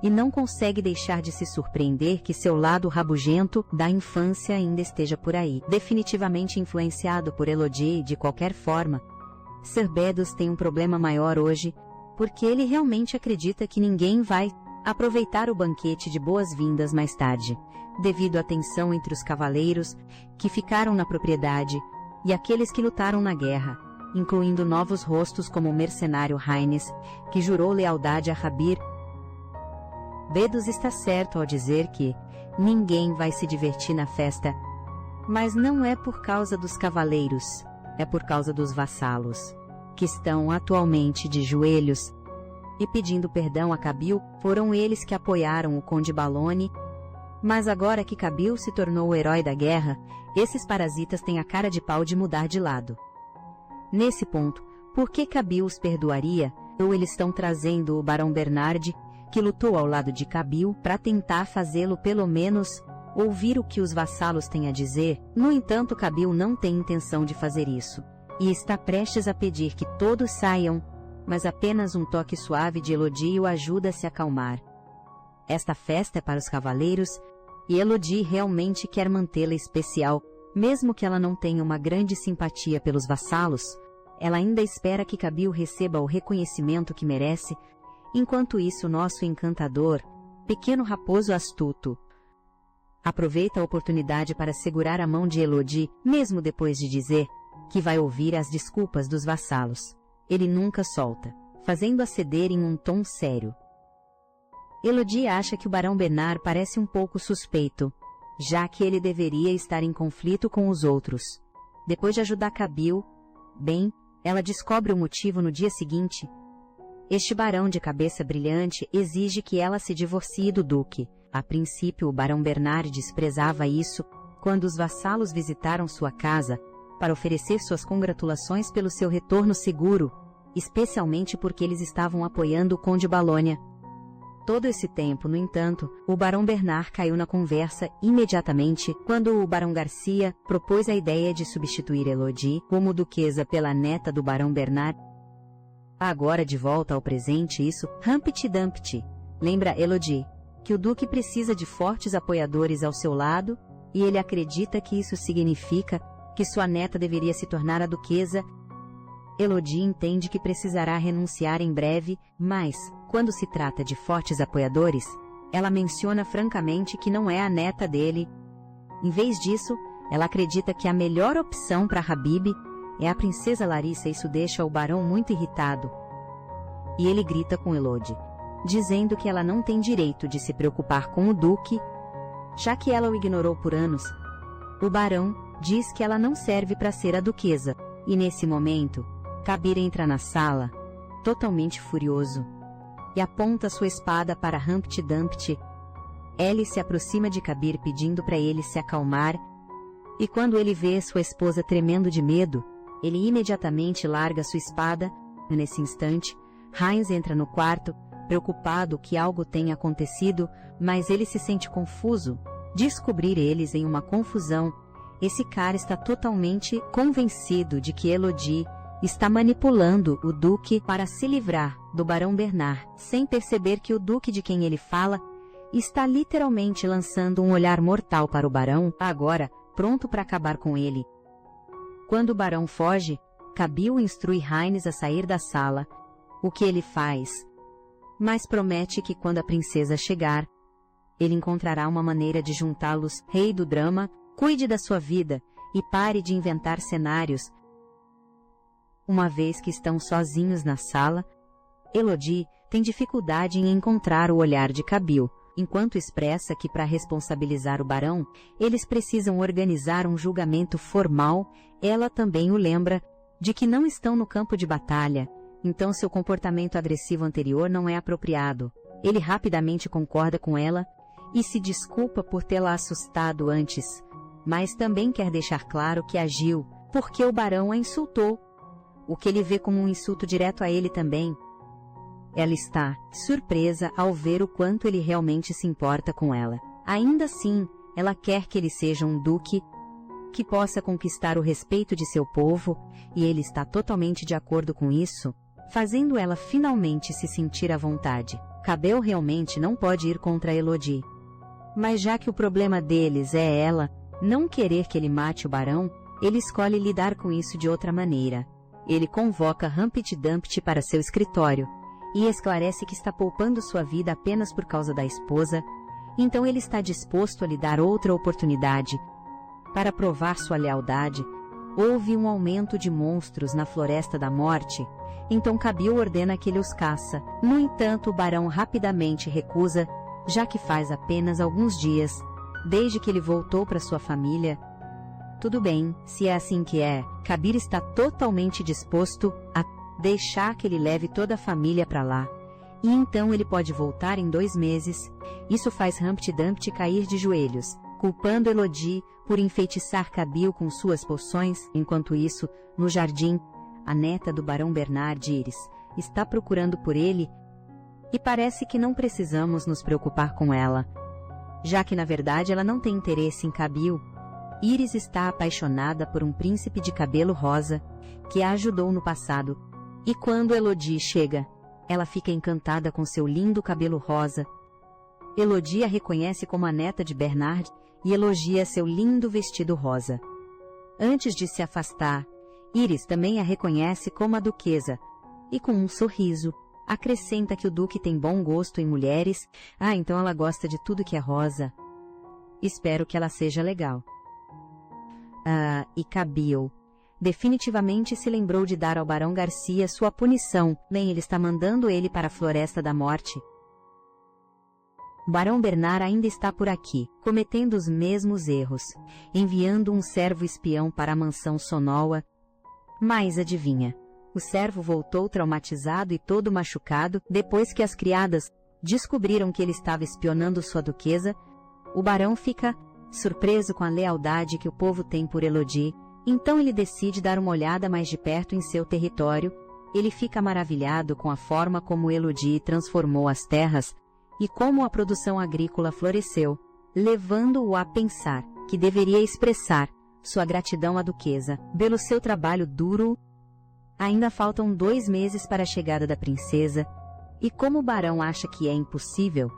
e não consegue deixar de se surpreender que seu lado rabugento da infância ainda esteja por aí. Definitivamente influenciado por Elodie de qualquer forma, Sir Beddoes tem um problema maior hoje, porque ele realmente acredita que ninguém vai aproveitar o banquete de boas-vindas mais tarde, devido à tensão entre os cavaleiros que ficaram na propriedade e aqueles que lutaram na guerra, incluindo novos rostos como o mercenário Haines, que jurou lealdade a Habir. Beddoes está certo ao dizer que ninguém vai se divertir na festa, mas não é por causa dos cavaleiros, é por causa dos vassalos, que estão atualmente de joelhos e pedindo perdão a Kabil. Foram eles que apoiaram o Conde Balone, mas agora que Kabil se tornou o herói da guerra, esses parasitas têm a cara de pau de mudar de lado. Nesse ponto, por que Kabil os perdoaria? Ou eles estão trazendo o Barão Bernard, que lutou ao lado de Kabil, para tentar fazê-lo pelo menos ouvir o que os vassalos têm a dizer? No entanto, Kabil não tem intenção de fazer isso, e está prestes a pedir que todos saiam, mas apenas um toque suave de Elodie o ajuda a se acalmar. Esta festa é para os cavaleiros, e Elodie realmente quer mantê-la especial, mesmo que ela não tenha uma grande simpatia pelos vassalos. Ela ainda espera que Kabil receba o reconhecimento que merece. Enquanto isso, nosso encantador, pequeno raposo astuto, aproveita a oportunidade para segurar a mão de Elodie, mesmo depois de dizer que vai ouvir as desculpas dos vassalos. Ele nunca solta, fazendo-a ceder em um tom sério. Elodie acha que o Barão Bernard parece um pouco suspeito, já que ele deveria estar em conflito com os outros. Depois de ajudar Kabil, ela descobre o motivo no dia seguinte. Este barão de cabeça brilhante exige que ela se divorcie do duque. A princípio, o Barão Bernard desprezava isso quando os vassalos visitaram sua casa para oferecer suas congratulações pelo seu retorno seguro, especialmente porque eles estavam apoiando o Conde Balônia. Todo esse tempo, no entanto, o Barão Bernard caiu na conversa imediatamente quando o Barão Garcia propôs a ideia de substituir Elodie como duquesa pela neta do Barão Bernard. Agora, de volta ao presente, isso, Humpty Dumpty, lembra Elodie que o duque precisa de fortes apoiadores ao seu lado, e ele acredita que isso significa que sua neta deveria se tornar a duquesa. Elodie entende que precisará renunciar em breve, mas, quando se trata de fortes apoiadores, ela menciona francamente que não é a neta dele. Em vez disso, ela acredita que a melhor opção para Habib é a princesa Larissa. Isso deixa o barão muito irritado. E ele grita com Elodie, dizendo que ela não tem direito de se preocupar com o duque, já que ela o ignorou por anos. O barão diz que ela não serve para ser a duquesa, e nesse momento, Kabir entra na sala, totalmente furioso, e aponta sua espada para Humpty Dumpty. Ele se aproxima de Kabir pedindo para ele se acalmar, e quando ele vê sua esposa tremendo de medo, ele imediatamente larga sua espada. Nesse instante, Heinz entra no quarto, preocupado que algo tenha acontecido, mas ele se sente confuso. Descobrir eles em uma confusão, esse cara está totalmente convencido de que Elodie está manipulando o duque para se livrar do Barão Bernard, sem perceber que o duque de quem ele fala está literalmente lançando um olhar mortal para o barão, agora pronto para acabar com ele. Quando o barão foge, Kabil instrui Heinz a sair da sala, o que ele faz, mas promete que quando a princesa chegar, ele encontrará uma maneira de juntá-los. Rei do drama, cuide da sua vida e pare de inventar cenários. Uma vez que estão sozinhos na sala, Elodie tem dificuldade em encontrar o olhar de Kabil, enquanto expressa que para responsabilizar o barão, eles precisam organizar um julgamento formal. Ela também o lembra de que não estão no campo de batalha, então seu comportamento agressivo anterior não é apropriado. Ele rapidamente concorda com ela e se desculpa por tê-la assustado antes, mas também quer deixar claro que agiu porque o barão a insultou, o que ele vê como um insulto direto a ele também. Ela está surpresa ao ver o quanto ele realmente se importa com ela. Ainda assim, ela quer que ele seja um duque que possa conquistar o respeito de seu povo, e ele está totalmente de acordo com isso. fazendo ela finalmente se sentir à vontade. Cabel realmente não pode ir contra Elodie. Mas já que o problema deles é ela não querer que ele mate o barão, ele escolhe lidar com isso de outra maneira. Ele convoca Humpty Dumpty para seu escritório e esclarece que está poupando sua vida apenas por causa da esposa, então ele está disposto a lhe dar outra oportunidade. Para provar sua lealdade, houve um aumento de monstros na Floresta da Morte, então Cabeel ordena que ele os caça. No entanto, o barão rapidamente recusa, já que faz apenas alguns dias, desde que ele voltou para sua família. Tudo bem, se é assim que é, Cabir está totalmente disposto a deixar que ele leve toda a família para lá. E então ele pode voltar em 2 meses. Isso faz Humpty Dumpty cair de joelhos, culpando Elodie por enfeitiçar Cabeel com suas poções. Enquanto isso, no jardim, a neta do barão Bernard, Iris, está procurando por ele, e parece que não precisamos nos preocupar com ela, já que na verdade ela não tem interesse em Cabeel. Iris está apaixonada por um príncipe de cabelo rosa, que a ajudou no passado, e quando Elodie chega, ela fica encantada com seu lindo cabelo rosa. Elodie a reconhece como a neta de Bernard e elogia seu lindo vestido rosa. Antes de se afastar, Iris também a reconhece como a duquesa, e com um sorriso, acrescenta que o duque tem bom gosto em mulheres. Então ela gosta de tudo que é rosa. Espero que ela seja legal. E Cabeel definitivamente se lembrou de dar ao Barão Garcia sua punição. Bem, ele está mandando ele para a Floresta da Morte. O Barão Bernard ainda está por aqui, cometendo os mesmos erros, enviando um servo espião para a mansão Sonoa. Mas adivinha, o servo voltou traumatizado e todo machucado depois que as criadas descobriram que ele estava espionando sua duquesa. O barão fica surpreso com a lealdade que o povo tem por Elodie, então ele decide dar uma olhada mais de perto em seu território. Ele fica maravilhado com a forma como Elodie transformou as terras e como a produção agrícola floresceu, levando-o a pensar que deveria expressar sua gratidão à duquesa pelo seu trabalho duro. Ainda faltam 2 meses para a chegada da princesa, e como o barão acha que é impossível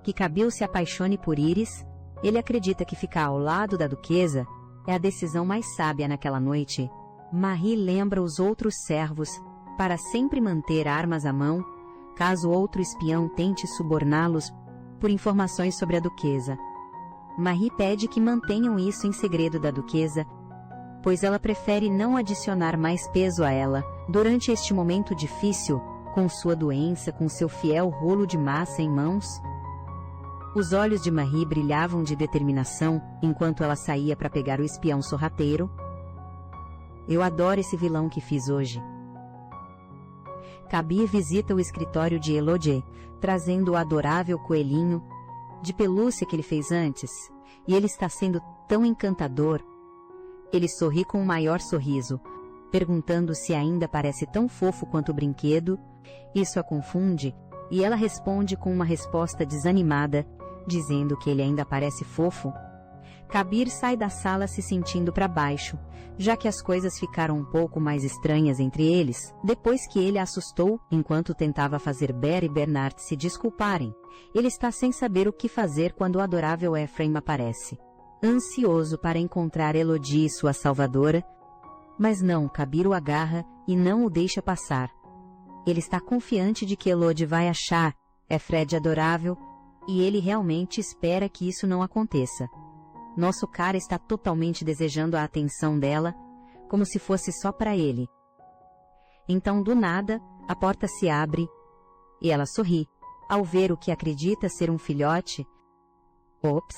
que Cabeel se apaixone por Iris, ele acredita que ficar ao lado da duquesa é a decisão mais sábia naquela noite. Marie lembra os outros servos para sempre manter armas à mão, caso outro espião tente suborná-los por informações sobre a duquesa. Marie pede que mantenham isso em segredo da duquesa, pois ela prefere não adicionar mais peso a ela durante este momento difícil, com sua doença, com seu fiel rolo de massa em mãos. Os olhos de Marie brilhavam de determinação enquanto ela saía para pegar o espião sorrateiro. Eu adoro esse vilão que fiz hoje. Cabir visita o escritório de Elodie, trazendo o adorável coelhinho de pelúcia que ele fez antes, e ele está sendo tão encantador. Ele sorri com o maior sorriso, perguntando se ainda parece tão fofo quanto o brinquedo. Isso a confunde, e ela responde com uma resposta desanimada, dizendo que ele ainda parece fofo. Cabir sai da sala se sentindo para baixo, já que as coisas ficaram um pouco mais estranhas entre eles, depois que ele a assustou enquanto tentava fazer Bear e Bernard se desculparem. Ele está sem saber o que fazer quando o adorável Ephraim aparece, ansioso para encontrar Elodie, sua salvadora. Mas não, Cabir o agarra e não o deixa passar. Ele está confiante de que Elodie vai achar Fred adorável, e ele realmente espera que isso não aconteça. Nosso cara está totalmente desejando a atenção dela, como se fosse só para ele. Então, do nada, a porta se abre, e ela sorri, ao ver o que acredita ser um filhote. Ops!